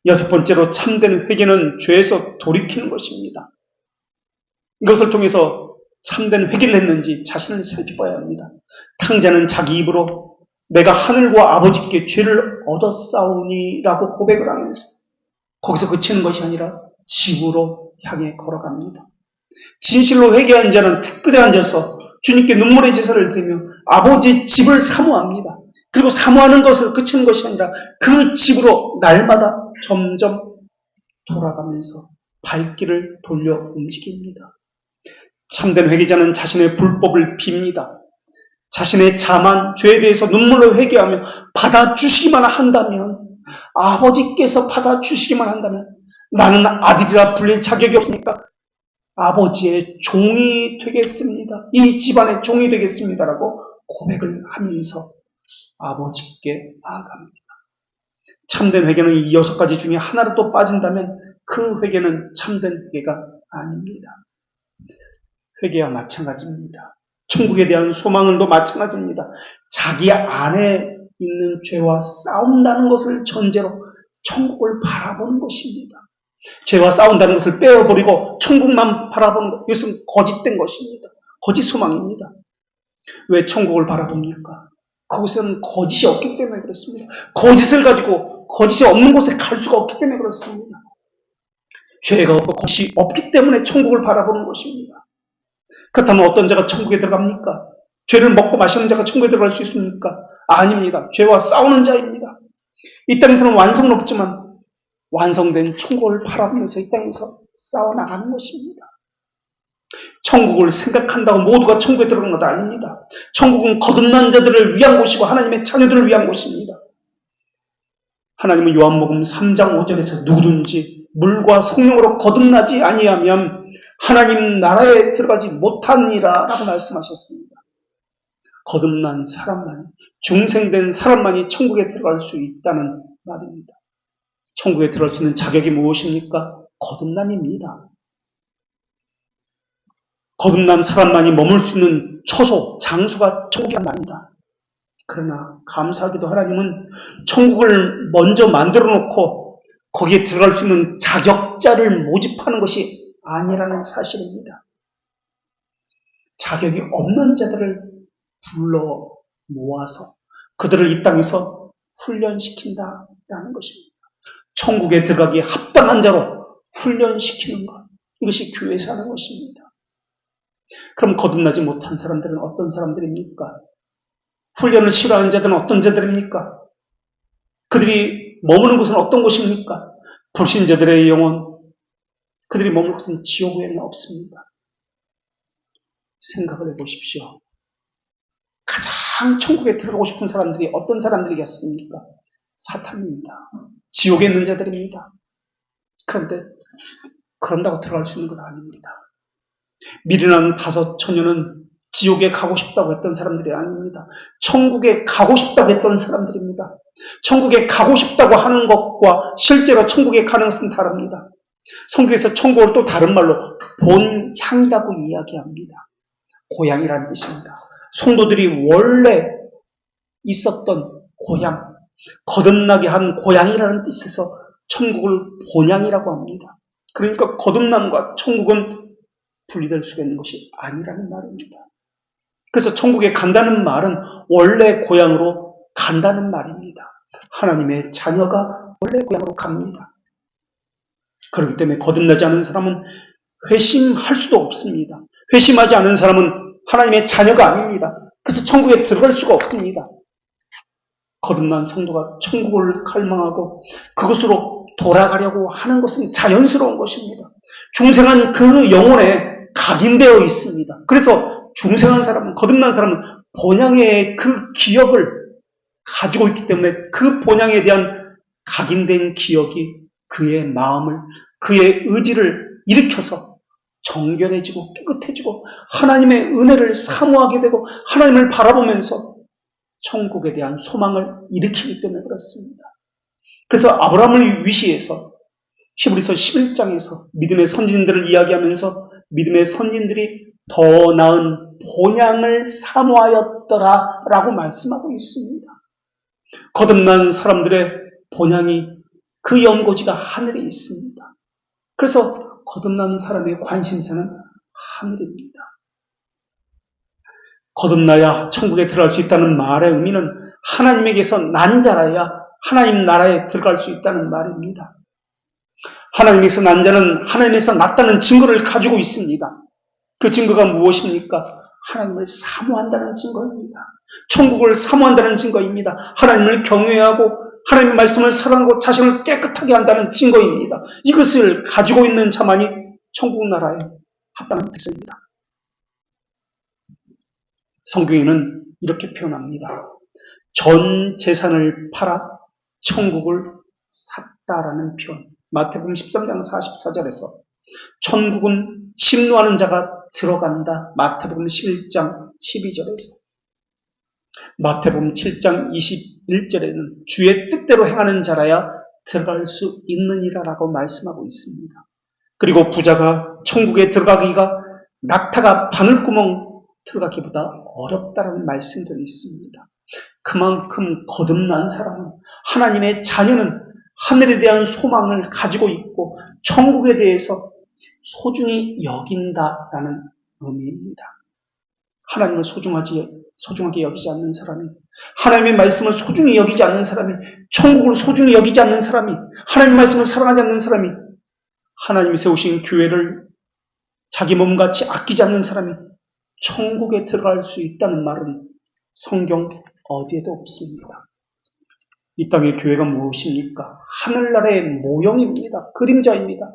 여섯 번째로 참된 회개는 죄에서 돌이키는 것입니다. 이것을 통해서 참된 회개를 했는지 자신을 살펴봐야 합니다. 탕자는 자기 입으로 내가 하늘과 아버지께 죄를 얻었사오니 라고 고백을 하면서 거기서 그치는 것이 아니라 집으로 향해 걸어갑니다. 진실로 회개한 자는 특별히 앉아서 주님께 눈물의 제사를 드리며 아버지 집을 사모합니다. 그리고 사모하는 것을 그치는 것이 아니라 그 집으로 날마다 점점 돌아가면서 발길을 돌려 움직입니다. 참된 회개자는 자신의 불법을 빕니다. 자신의 자만, 죄에 대해서 눈물로 회개하며 받아주시기만 한다면, 아버지께서 받아주시기만 한다면 나는 아들이라 불릴 자격이 없으니까 아버지의 종이 되겠습니다. 이 집안의 종이 되겠습니다라고 고백을 하면서 아버지께 나아갑니다. 참된 회개는 이 6가지 중에 하나라도 빠진다면 그 회개는 참된 회개가 아닙니다. 회개와 마찬가지입니다. 천국에 대한 소망은도 마찬가지입니다. 자기 안에 있는 죄와 싸운다는 것을 전제로 천국을 바라보는 것입니다. 죄와 싸운다는 것을 빼어버리고 천국만 바라보는 것, 이것은 거짓된 것입니다. 거짓 소망입니다. 왜 천국을 바라봅니까? 그곳은 거짓이 없기 때문에 그렇습니다. 거짓을 가지고 거짓이 없는 곳에 갈 수가 없기 때문에 그렇습니다. 죄가 없고 거짓이 없기 때문에 천국을 바라보는 것입니다. 그렇다면 어떤 자가 천국에 들어갑니까? 죄를 먹고 마시는 자가 천국에 들어갈 수 있습니까? 아닙니다. 죄와 싸우는 자입니다. 이 땅에서는 완성은 없지만 완성된 천국을 바라보면서 이 땅에서 싸워나가는 것입니다. 천국을 생각한다고 모두가 천국에 들어가는 것 아닙니다. 천국은 거듭난 자들을 위한 곳이고 하나님의 자녀들을 위한 곳입니다. 하나님은 요한복음 3장 5절에서 누구든지 물과 성령으로 거듭나지 아니하면 하나님 나라에 들어가지 못하니라 라고 말씀하셨습니다. 거듭난 사람만, 중생된 사람만이 천국에 들어갈 수 있다는 말입니다. 천국에 들어갈 수 있는 자격이 무엇입니까? 거듭남입니다. 거듭난 사람만이 머물 수 있는 처소, 장소가 천국이란 말입니다. 그러나 감사하게도 하나님은 천국을 먼저 만들어 놓고 거기에 들어갈 수 있는 자격자를 모집하는 것이 아니라는 사실입니다. 자격이 없는 자들을 불러 모아서 그들을 이 땅에서 훈련시킨다라는 것입니다. 천국에 들어가기에 합당한 자로 훈련시키는 것, 이것이 교회에서 하는 것입니다. 그럼 거듭나지 못한 사람들은 어떤 사람들입니까? 훈련을 싫어하는 자들은 어떤 자들입니까? 그들이 머무는 곳은 어떤 곳입니까? 불신자들의 영혼, 그들이 머무는 곳은 지옥 외에는 없습니다. 생각을 해보십시오. 가장 천국에 들어가고 싶은 사람들이 어떤 사람들이겠습니까? 사탄입니다. 지옥에 있는 자들입니다. 그런데 그런다고 들어갈 수 있는 건 아닙니다. 미련한 5 처녀는 지옥에 가고 싶다고 했던 사람들이 아닙니다. 천국에 가고 싶다고 했던 사람들입니다. 천국에 가고 싶다고 하는 것과 실제로 천국에 가는 것은 다릅니다. 성경에서 천국을 또 다른 말로 본향이라고 이야기합니다. 고향이라는 뜻입니다. 성도들이 원래 있었던 고향, 거듭나게 한 고향이라는 뜻에서 천국을 본향이라고 합니다. 그러니까 거듭남과 천국은 분리될 수가 있는 것이 아니라는 말입니다. 그래서 천국에 간다는 말은 원래 고향으로 간다는 말입니다. 하나님의 자녀가 원래 고향으로 갑니다. 그렇기 때문에 거듭나지 않은 사람은 회심할 수도 없습니다. 회심하지 않은 사람은 하나님의 자녀가 아닙니다. 그래서 천국에 들어갈 수가 없습니다. 거듭난 성도가 천국을 갈망하고 그것으로 돌아가려고 하는 것은 자연스러운 것입니다. 중생한 그 영혼에 각인되어 있습니다. 그래서 중생한 사람은, 거듭난 사람은 본향의 그 기억을 가지고 있기 때문에 그 본향에 대한 각인된 기억이 그의 마음을, 그의 의지를 일으켜서 정결해지고 깨끗해지고 하나님의 은혜를 사모하게 되고 하나님을 바라보면서 천국에 대한 소망을 일으키기 때문에 그렇습니다. 그래서 아브라함을 위시해서 히브리서 11장에서 믿음의 선진들을 이야기하면서 믿음의 선진들이 더 나은 본향을 사모하였더라 라고 말씀하고 있습니다. 거듭난 사람들의 본향이 그 연고지가 하늘에 있습니다. 그래서 거듭난 사람의 관심사는 하늘입니다. 거듭나야 천국에 들어갈 수 있다는 말의 의미는 하나님에게서 난 자라야 하나님 나라에 들어갈 수 있다는 말입니다. 하나님에서 난 자는 하나님에서 났다는 증거를 가지고 있습니다. 그 증거가 무엇입니까? 하나님을 사모한다는 증거입니다. 천국을 사모한다는 증거입니다. 하나님을 경외하고 하나님의 말씀을 사랑하고 자신을 깨끗하게 한다는 증거입니다. 이것을 가지고 있는 자만이 천국 나라에 합당한 백성입니다. 성경에는 이렇게 표현합니다. 전 재산을 팔아 천국을 샀다라는 표현. 마태복음 13장 44절에서 천국은 침노하는 자가 들어간다. 마태복음 11장 12절에서 마태복음 7장 21절에는 주의 뜻대로 행하는 자라야 들어갈 수 있느니라라고 말씀하고 있습니다. 그리고 부자가 천국에 들어가기가 낙타가 바늘구멍 들어가기보다 어렵다는 말씀들이 있습니다. 그만큼 거듭난 사람은, 하나님의 자녀는 하늘에 대한 소망을 가지고 있고 천국에 대해서 소중히 여긴다라는 의미입니다. 하나님을 소중하게 여기지 않는 사람이, 하나님의 말씀을 소중히 여기지 않는 사람이, 천국을 소중히 여기지 않는 사람이, 하나님의 말씀을 사랑하지 않는 사람이, 하나님이 세우신 교회를 자기 몸같이 아끼지 않는 사람이 천국에 들어갈 수 있다는 말은 성경 어디에도 없습니다. 이 땅의 교회가 무엇입니까? 하늘나라의 모형입니다. 그림자입니다.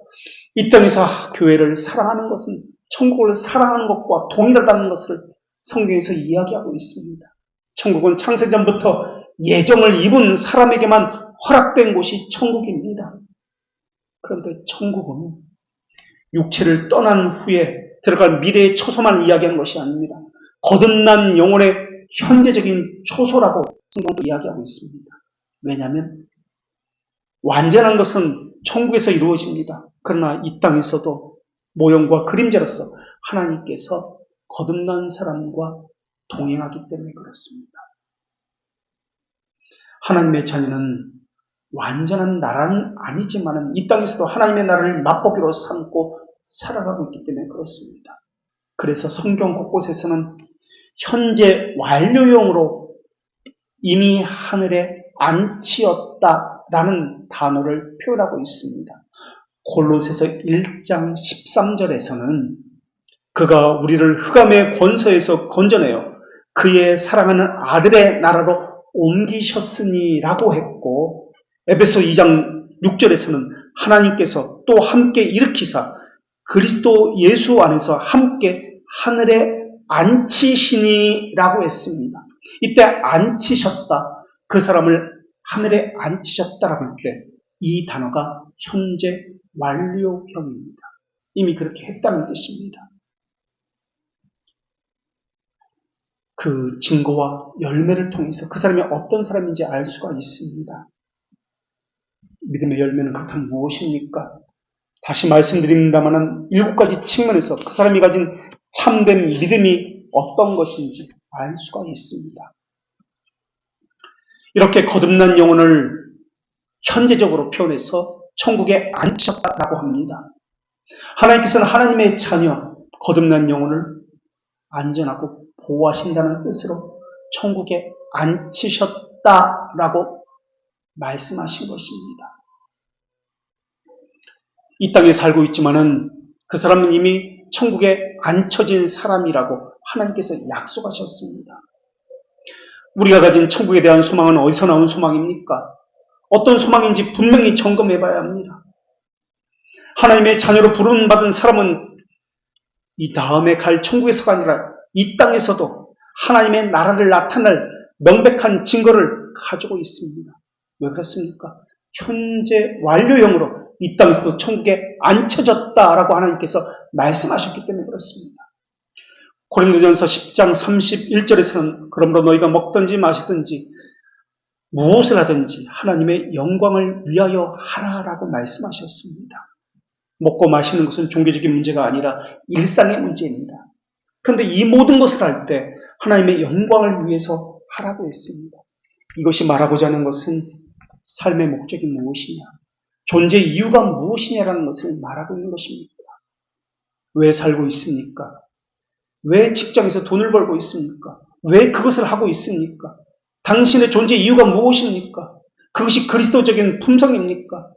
이 땅에서 교회를 사랑하는 것은 천국을 사랑하는 것과 동일하다는 것을 성경에서 이야기하고 있습니다. 천국은 창세전부터 예정을 입은 사람에게만 허락된 곳이 천국입니다. 그런데 천국은 육체를 떠난 후에 들어갈 미래의 초소만 이야기하는 것이 아닙니다. 거듭난 영혼의 현재적인 초소라고 성경도 이야기하고 있습니다. 왜냐하면 완전한 것은 천국에서 이루어집니다. 그러나 이 땅에서도 모형과 그림자로서 하나님께서 거듭난 사람과 동행하기 때문에 그렇습니다. 하나님의 자녀는 완전한 나라는 아니지만 이 땅에서도 하나님의 나라를 맛보기로 삼고 살아가고 있기 때문에 그렇습니다. 그래서 성경 곳곳에서는 현재 완료형으로 이미 하늘에 안치었다라는 단어를 표현하고 있습니다. 골로새서 1장 13절에서는 그가 우리를 흑암의 권세에서 건져내어 그의 사랑하는 아들의 나라로 옮기셨으니라고 했고, 에베소 2장 6절에서는 하나님께서 또 함께 일으키사 그리스도 예수 안에서 함께 하늘에 앉히시니라고 했습니다. 이때 앉히셨다, 그 사람을 하늘에 앉히셨다라고 할 때 이 단어가 현재 완료형입니다. 이미 그렇게 했다는 뜻입니다. 그 증거와 열매를 통해서 그 사람이 어떤 사람인지 알 수가 있습니다. 믿음의 열매는 그렇다면 무엇입니까? 다시 말씀드립니다만 7가지 측면에서 그 사람이 가진 참된 믿음이 어떤 것인지 알 수가 있습니다. 이렇게 거듭난 영혼을 현재적으로 표현해서 천국에 앉히셨다라고 합니다. 하나님께서는 하나님의 자녀, 거듭난 영혼을 안전하고 보호하신다는 뜻으로 천국에 앉히셨다라고 말씀하신 것입니다. 이 땅에 살고 있지만은 그 사람은 이미 천국에 앉혀진 사람이라고 하나님께서 약속하셨습니다. 우리가 가진 천국에 대한 소망은 어디서 나온 소망입니까? 어떤 소망인지 분명히 점검해 봐야 합니다. 하나님의 자녀로 부름받은 사람은 이 다음에 갈 천국에서가 아니라 이 땅에서도 하나님의 나라를 나타낼 명백한 증거를 가지고 있습니다. 왜 그렇습니까? 현재 완료형으로 이 땅에서도 천국에 앉혀졌다라고 하나님께서 말씀하셨기 때문에 그렇습니다. 고린도전서 10장 31절에서는 그러므로 너희가 먹든지 마시든지 무엇을 하든지 하나님의 영광을 위하여 하라라고 말씀하셨습니다. 먹고 마시는 것은 종교적인 문제가 아니라 일상의 문제입니다. 그런데 이 모든 것을 할 때 하나님의 영광을 위해서 하라고 했습니다. 이것이 말하고자 하는 것은 삶의 목적이 무엇이냐, 존재 이유가 무엇이냐라는 것을 말하고 있는 것입니다. 왜 살고 있습니까? 왜 직장에서 돈을 벌고 있습니까? 왜 그것을 하고 있습니까? 당신의 존재 이유가 무엇입니까? 그것이 그리스도적인 품성입니까?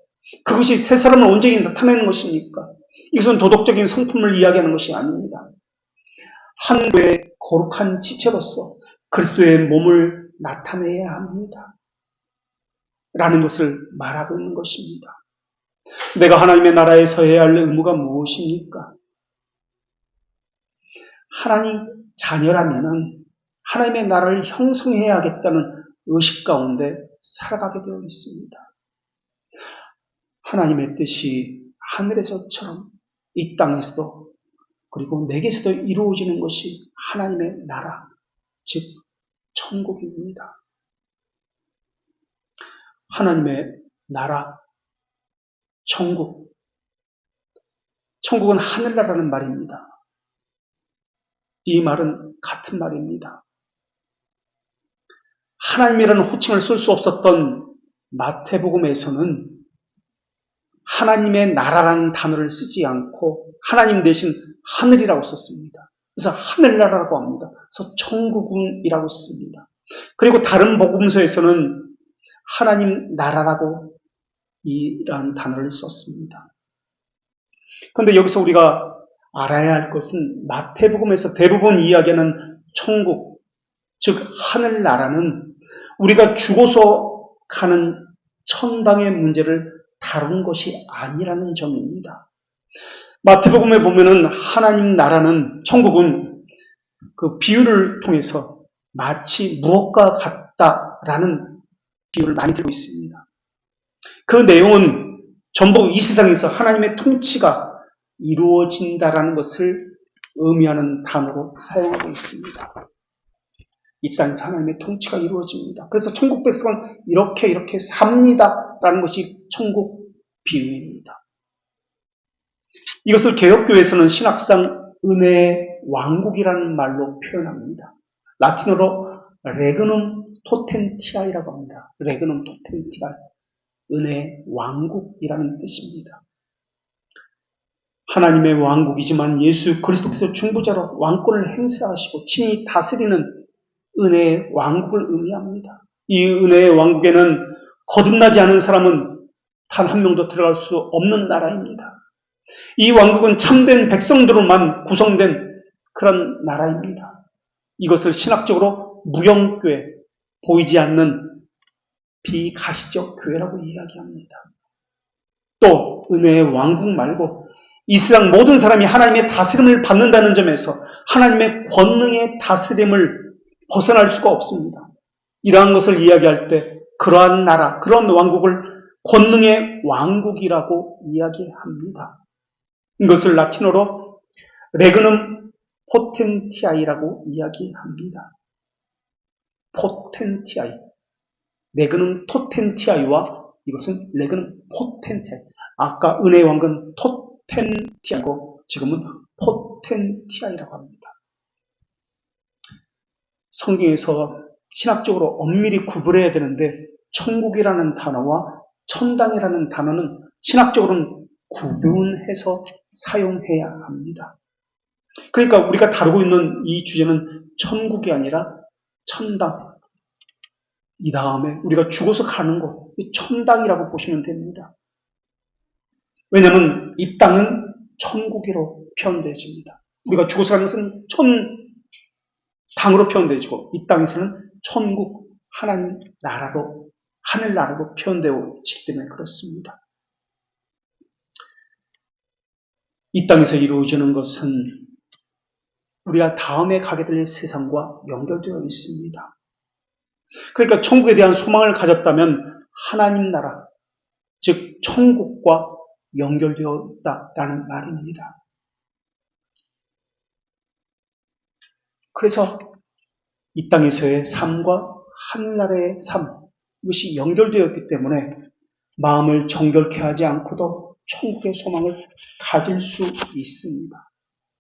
그것이 새 사람을 온전히 나타내는 것입니까? 이것은 도덕적인 성품을 이야기하는 것이 아닙니다. 한 교회의 거룩한 지체로서 그리스도의 몸을 나타내야 합니다. 라는 것을 말하고 있는 것입니다. 내가 하나님의 나라에서 해야 할 의무가 무엇입니까? 하나님 자녀라면은 하나님의 나라를 형성해야겠다는 의식 가운데 살아가게 되어 있습니다. 하나님의 뜻이 하늘에서처럼 이 땅에서도 그리고 내게서도 이루어지는 것이 하나님의 나라, 즉 천국입니다. 하나님의 나라, 천국. 천국은 하늘나라는 말입니다. 이 말은 같은 말입니다. 하나님이라는 호칭을 쓸 수 없었던 마태복음에서는 하나님의 나라라는 단어를 쓰지 않고 하나님 대신 하늘이라고 썼습니다. 그래서 하늘나라라고 합니다. 그래서 천국이라고 씁니다. 그리고 다른 복음서에서는 하나님 나라라고 이러한 단어를 썼습니다. 그런데 여기서 우리가 알아야 할 것은 마태복음에서 대부분 이야기하는 천국, 즉 하늘나라는 우리가 죽어서 가는 천당의 문제를 다룬 것이 아니라는 점입니다. 마태복음에 보면은 하나님 나라는, 천국은 그 비유를 통해서 마치 무엇과 같다라는 비유를 많이 들고 있습니다. 그 내용은 전부 이 세상에서 하나님의 통치가 이루어진다라는 것을 의미하는 단어로 사용하고 있습니다. 이 땅에서 하나님의 통치가 이루어집니다. 그래서 천국 백성은 이렇게 삽니다라는 것이 천국 비유입니다. 이것을 개혁교회에서는 신학상 은혜의 왕국이라는 말로 표현합니다. 라틴어로 레그눔 토텐티아이라고 합니다. 레그눔 토텐티아, 은혜의 왕국이라는 뜻입니다. 하나님의 왕국이지만 예수 그리스도께서 중보자로 왕권을 행사하시고 친히 다스리는 은혜의 왕국을 의미합니다. 이 은혜의 왕국에는 거듭나지 않은 사람은 단 한 명도 들어갈 수 없는 나라입니다. 이 왕국은 참된 백성들로만 구성된 그런 나라입니다. 이것을 신학적으로 무형교회, 보이지 않는 비가시적 교회라고 이야기합니다. 또 은혜의 왕국 말고 이 세상 모든 사람이 하나님의 다스림을 받는다는 점에서 하나님의 권능의 다스림을 벗어날 수가 없습니다. 이러한 것을 이야기할 때 그러한 나라, 그런 왕국을 권능의 왕국이라고 이야기합니다. 이것을 라틴어로 레그눔 포텐티아이라고 이야기합니다. 포텐티아이, 레그눔 토텐티아이와 이것은 레그눔 포텐티아이. 아까 은혜의 왕국은 토텐티아이고 지금은 포텐티아이라고 합니다. 성경에서 신학적으로 엄밀히 구분해야 되는데 천국이라는 단어와 천당이라는 단어는 신학적으로는 구분해서 사용해야 합니다. 그러니까 우리가 다루고 있는 이 주제는 천국이 아니라 천당. 이 다음에 우리가 죽어서 가는 곳, 천당이라고 보시면 됩니다. 왜냐하면 이 땅은 천국으로 표현되어집니다. 우리가 죽어서 가는 것은 천당으로 표현되어지고 이 땅에서는 천국, 하나님 나라로, 하늘나라로 표현되어지기 때문에 그렇습니다. 이 땅에서 이루어지는 것은 우리가 다음에 가게 될 세상과 연결되어 있습니다. 그러니까 천국에 대한 소망을 가졌다면 하나님 나라, 즉 천국과 연결되었다라는 말입니다. 그래서 이 땅에서의 삶과 하늘나라의 삶, 이것이 연결되었기 때문에 마음을 정결케 하지 않고도 천국의 소망을 가질 수 있습니다.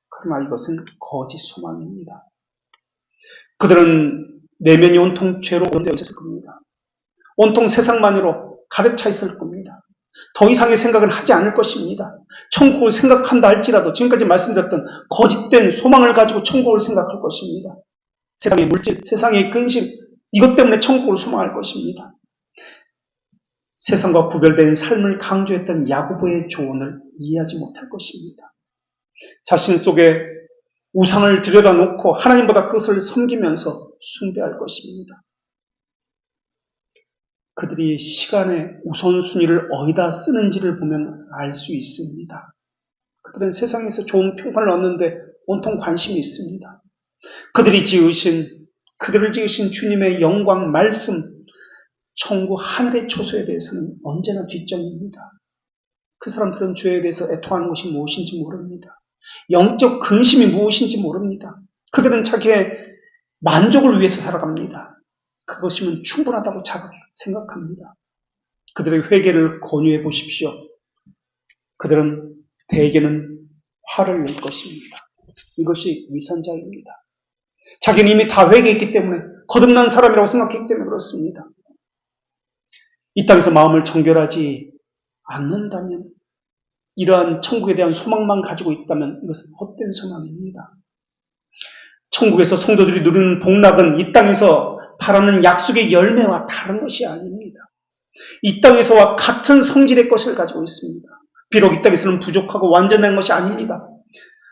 그러나 이것은 거짓 소망입니다. 그들은 내면이 온통 죄로 오염되어 있었을 겁니다. 온통 세상만으로 가득 차 있을 겁니다. 더 이상의 생각을 하지 않을 것입니다. 천국을 생각한다 할지라도 지금까지 말씀드렸던 거짓된 소망을 가지고 천국을 생각할 것입니다. 세상의 물질, 세상의 근심, 이것 때문에 천국을 소망할 것입니다. 세상과 구별된 삶을 강조했던 야고보의 조언을 이해하지 못할 것입니다. 자신 속에 우상을 들여다놓고 하나님보다 그것을 섬기면서 숭배할 것입니다. 그들이 시간의 우선순위를 어디다 쓰는지를 보면 알 수 있습니다. 그들은 세상에서 좋은 평판을 얻는데 온통 관심이 있습니다. 그들을 지으신 주님의 영광, 말씀, 천국 하늘의 초소에 대해서는 언제나 뒷전입니다. 그 사람들은 죄에 대해서 애통하는 것이 무엇인지 모릅니다. 영적 근심이 무엇인지 모릅니다. 그들은 자기의 만족을 위해서 살아갑니다. 그것이면 충분하다고 생각합니다. 그들의 회개를 권유해 보십시오. 그들은 대개는 화를 낼 것입니다. 이것이 위선자입니다. 자기는 이미 다 회개했기 때문에 거듭난 사람이라고 생각했기 때문에 그렇습니다. 이 땅에서 마음을 정결하지 않는다면, 이러한 천국에 대한 소망만 가지고 있다면 이것은 헛된 소망입니다. 천국에서 성도들이 누리는 복락은 이 땅에서 바라는 약속의 열매와 다른 것이 아닙니다. 이 땅에서와 같은 성질의 것을 가지고 있습니다. 비록 이 땅에서는 부족하고 완전한 것이 아닙니다.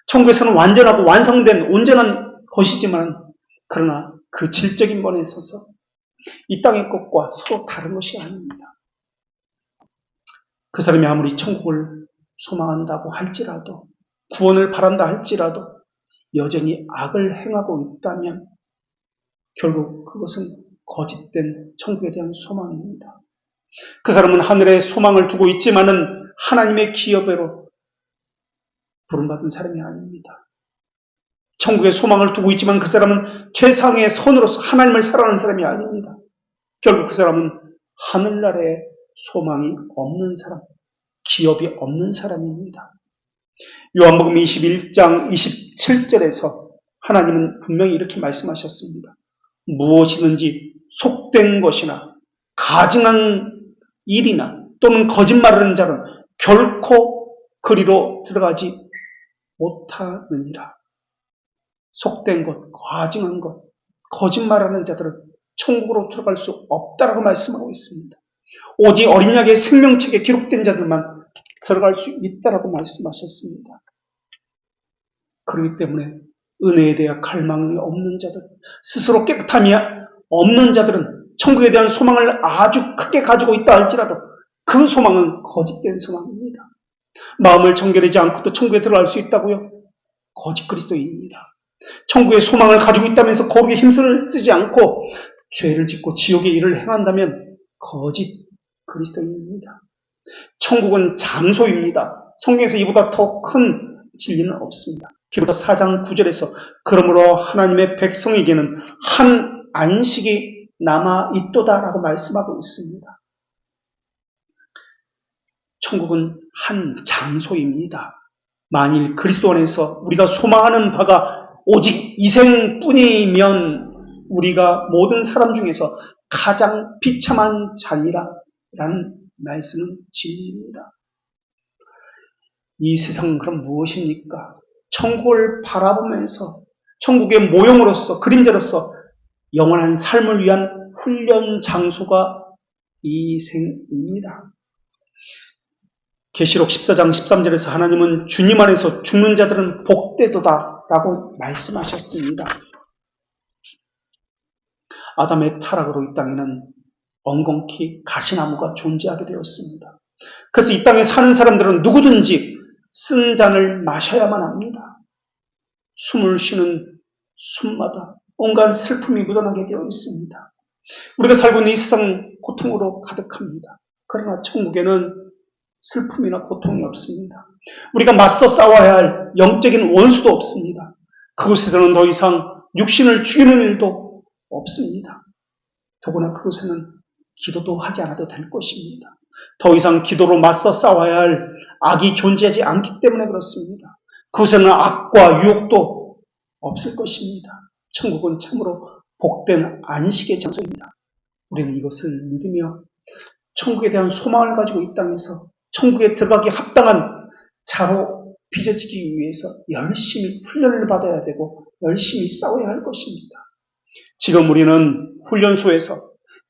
천국에서는 완전하고 완성된 온전한 것이지만, 그러나 그 질적인 면에 있어서 이 땅의 것과 서로 다른 것이 아닙니다. 그 사람이 아무리 천국을 소망한다고 할지라도, 구원을 바란다 할지라도 여전히 악을 행하고 있다면 결국 그것은 거짓된 천국에 대한 소망입니다. 그 사람은 하늘에 소망을 두고 있지만은 하나님의 기업으로 부름받은 사람이 아닙니다. 천국에 소망을 두고 있지만 그 사람은 최상의 선으로서 하나님을 사랑하는 사람이 아닙니다. 결국 그 사람은 하늘나라에 소망이 없는 사람, 기업이 없는 사람입니다. 요한복음 21장 27절에서 하나님은 분명히 이렇게 말씀하셨습니다. 무엇이든지 속된 것이나 가증한 일이나 또는 거짓말하는 자는 결코 그리로 들어가지 못하느니라. 속된 것, 과증한 것, 거짓말하는 자들은 천국으로 들어갈 수 없다라고 말씀하고 있습니다. 오직 어린 양의 생명책에 기록된 자들만 들어갈 수 있다라고 말씀하셨습니다. 그렇기 때문에 은혜에 대한 갈망이 없는 자들, 스스로 깨끗함이 없는 자들은 천국에 대한 소망을 아주 크게 가지고 있다 할지라도 그 소망은 거짓된 소망입니다. 마음을 정결하지 않고도 천국에 들어갈 수 있다고요? 거짓 그리스도인입니다. 천국의 소망을 가지고 있다면서 거룩에 힘을 쓰지 않고 죄를 짓고 지옥의 일을 행한다면 거짓 그리스도인입니다. 천국은 장소입니다. 성경에서 이보다 더 큰 진리는 없습니다. 히브리서 4장 9절에서 그러므로 하나님의 백성에게는 한 안식이 남아있도다라고 말씀하고 있습니다. 천국은 한 장소입니다. 만일 그리스도 안에서 우리가 소망하는 바가 오직 이생뿐이면 우리가 모든 사람 중에서 가장 비참한 자니라라는 말씀은 진리입니다. 이 세상은 그럼 무엇입니까? 천국을 바라보면서 천국의 모형으로서 그림자로서 영원한 삶을 위한 훈련 장소가 이생입니다. 계시록 14장 13절에서 하나님은 주님 안에서 죽는 자들은 복되도다 라고 말씀하셨습니다. 아담의 타락으로 이 땅에는 엉겅퀴 가시나무가 존재하게 되었습니다. 그래서 이 땅에 사는 사람들은 누구든지 쓴 잔을 마셔야만 합니다. 숨을 쉬는 숨마다 온갖 슬픔이 묻어나게 되어 있습니다. 우리가 살고 있는 이 세상은 고통으로 가득합니다. 그러나 천국에는 슬픔이나 고통이 없습니다. 우리가 맞서 싸워야 할 영적인 원수도 없습니다. 그곳에서는 더 이상 육신을 죽이는 일도 없습니다. 더구나 그곳에는 기도도 하지 않아도 될 것입니다. 더 이상 기도로 맞서 싸워야 할 악이 존재하지 않기 때문에 그렇습니다. 그곳에는 악과 유혹도 없을 것입니다. 천국은 참으로 복된 안식의 장소입니다. 우리는 이것을 믿으며 천국에 대한 소망을 가지고 이 땅에서 천국에 들어가기 합당한 자로 빚어지기 위해서 열심히 훈련을 받아야 되고 열심히 싸워야 할 것입니다. 지금 우리는 훈련소에서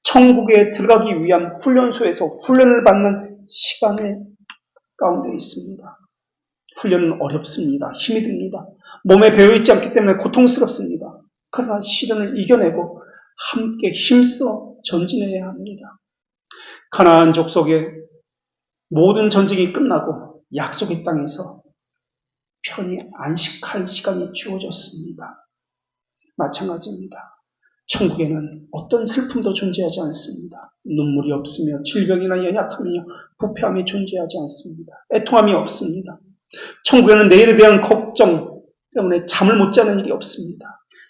천국에 들어가기 위한 훈련소에서 훈련을 받는 시간의 가운데 있습니다. 훈련은 어렵습니다. 힘이 듭니다. 몸에 배어있지 않기 때문에 고통스럽습니다. 그러나 시련을 이겨내고 함께 힘써 전진해야 합니다. 가나안 족속의 모든 전쟁이 끝나고 약속의 땅에서 편히 안식할 시간이 주어졌습니다. 마찬가지입니다. 천국에는 어떤 슬픔도 존재하지 않습니다. 눈물이 없으며 질병이나 연약함이며 부패함이 존재하지 않습니다. 애통함이 없습니다. 천국에는 내일에 대한 걱정 때문에 잠을 못 자는 일이 없습니다.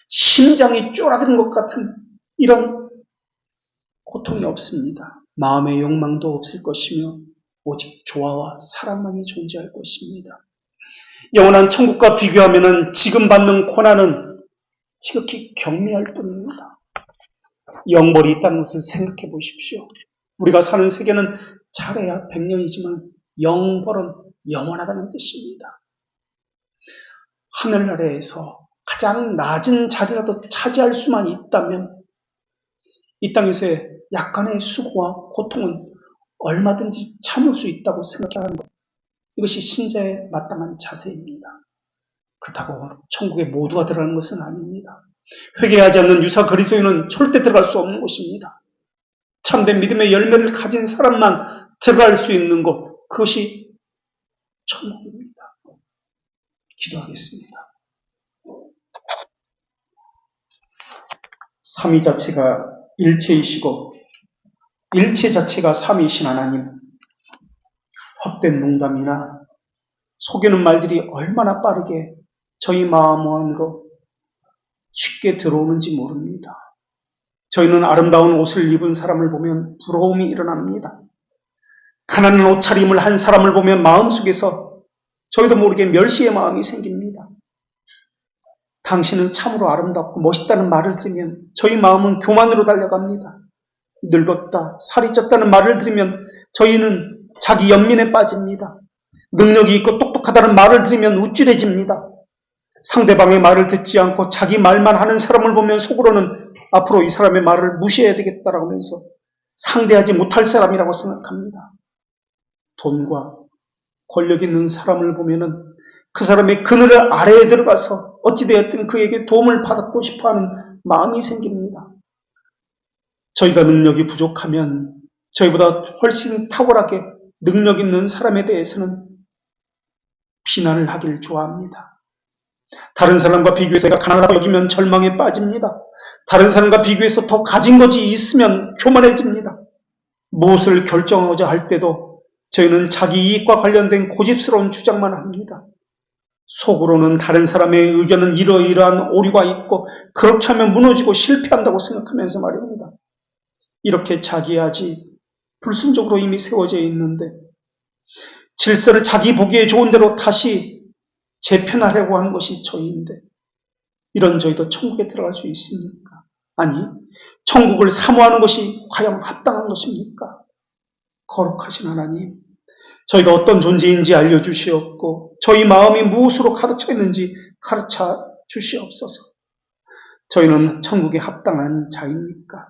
심장이 쫄아드는 것 같은 이런 고통이 없습니다. 마음의 욕망도 없을 것이며 오직 조화와 사랑만이 존재할 것입니다. 영원한 천국과 비교하면 지금 받는 고난은 지극히 경미할 뿐입니다. 영벌이 있다는 것을 생각해 보십시오. 우리가 사는 세계는 잘해야 100년이지만 영벌은 영원하다는 뜻입니다. 하늘나라에서 가장 낮은 자리라도 차지할 수만 있다면 이 땅에서의 약간의 수고와 고통은 얼마든지 참을 수 있다고 생각하는 것, 이것이 신자의 마땅한 자세입니다. 그렇다고 천국에 모두가 들어가는 것은 아닙니다. 회개하지 않는 유사 그리스도인은 절대 들어갈 수 없는 곳입니다. 참된 믿음의 열매를 가진 사람만 들어갈 수 있는 곳, 그것이 천국입니다. 기도하겠습니다. 삼위 자체가 일체이시고 일체 자체가 삼위이신 하나님, 헛된 농담이나 속이는 말들이 얼마나 빠르게 저희 마음 안으로 쉽게 들어오는지 모릅니다. 저희는 아름다운 옷을 입은 사람을 보면 부러움이 일어납니다. 가난한 옷차림을 한 사람을 보면 마음속에서 저희도 모르게 멸시의 마음이 생깁니다. 당신은 참으로 아름답고 멋있다는 말을 들으면 저희 마음은 교만으로 달려갑니다. 늙었다, 살이 쪘다는 말을 들으면 저희는 자기 연민에 빠집니다. 능력이 있고 똑똑하다는 말을 들으면 우쭐해집니다. 상대방의 말을 듣지 않고 자기 말만 하는 사람을 보면 속으로는 앞으로 이 사람의 말을 무시해야 되겠다라고 하면서 상대하지 못할 사람이라고 생각합니다. 돈과 권력 있는 사람을 보면은 그 사람의 그늘 아래에 들어가서 어찌되었든 그에게 도움을 받고 싶어하는 마음이 생깁니다. 저희가 능력이 부족하면 저희보다 훨씬 탁월하게 능력 있는 사람에 대해서는 비난을 하길 좋아합니다. 다른 사람과 비교해서 내가 가난하다고 여기면 절망에 빠집니다. 다른 사람과 비교해서 더 가진 것이 있으면 교만해집니다. 무엇을 결정하고자 할 때도 저희는 자기 이익과 관련된 고집스러운 주장만 합니다. 속으로는 다른 사람의 의견은 이러이러한 오류가 있고 그렇게 하면 무너지고 실패한다고 생각하면서 말입니다. 이렇게 자기야지 불순종으로 이미 세워져 있는데 질서를 자기 보기에 좋은 대로 다시 재편하려고 하는 것이 저희인데 이런 저희도 천국에 들어갈 수 있습니까? 아니, 천국을 사모하는 것이 과연 합당한 것입니까? 거룩하신 하나님, 저희가 어떤 존재인지 알려주시옵고 저희 마음이 무엇으로 가득 차 있는지 가르쳐 주시옵소서. 저희는 천국에 합당한 자입니까?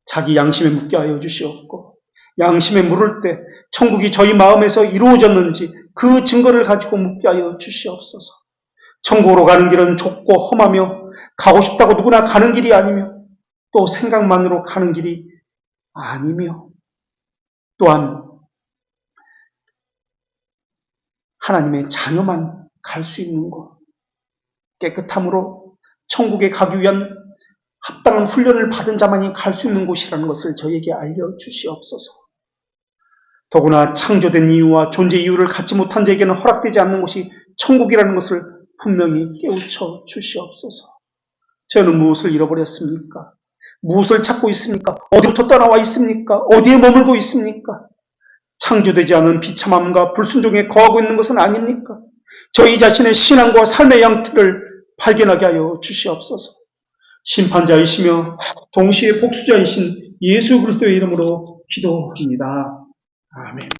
자기 양심에 묻게 하여 주시옵고 양심에 물을 때 천국이 저희 마음에서 이루어졌는지 그 증거를 가지고 묻게 하여 주시옵소서. 천국으로 가는 길은 좁고 험하며 가고 싶다고 누구나 가는 길이 아니며 또 생각만으로 가는 길이 아니며 또한 하나님의 자녀만 갈 수 있는 곳, 깨끗함으로 천국에 가기 위한 합당한 훈련을 받은 자만이 갈 수 있는 곳이라는 것을 저에게 알려주시옵소서. 더구나 창조된 이유와 존재 이유를 갖지 못한 자에게는 허락되지 않는 것이 천국이라는 것을 분명히 깨우쳐 주시옵소서. 저는 무엇을 잃어버렸습니까? 무엇을 찾고 있습니까? 어디부터 떠나와 있습니까? 어디에 머물고 있습니까? 창조되지 않은 비참함과 불순종에 거하고 있는 것은 아닙니까? 저희 자신의 신앙과 삶의 양태를 발견하게 하여 주시옵소서. 심판자이시며 동시에 복수자이신 예수 그리스도의 이름으로 기도합니다. 아멘.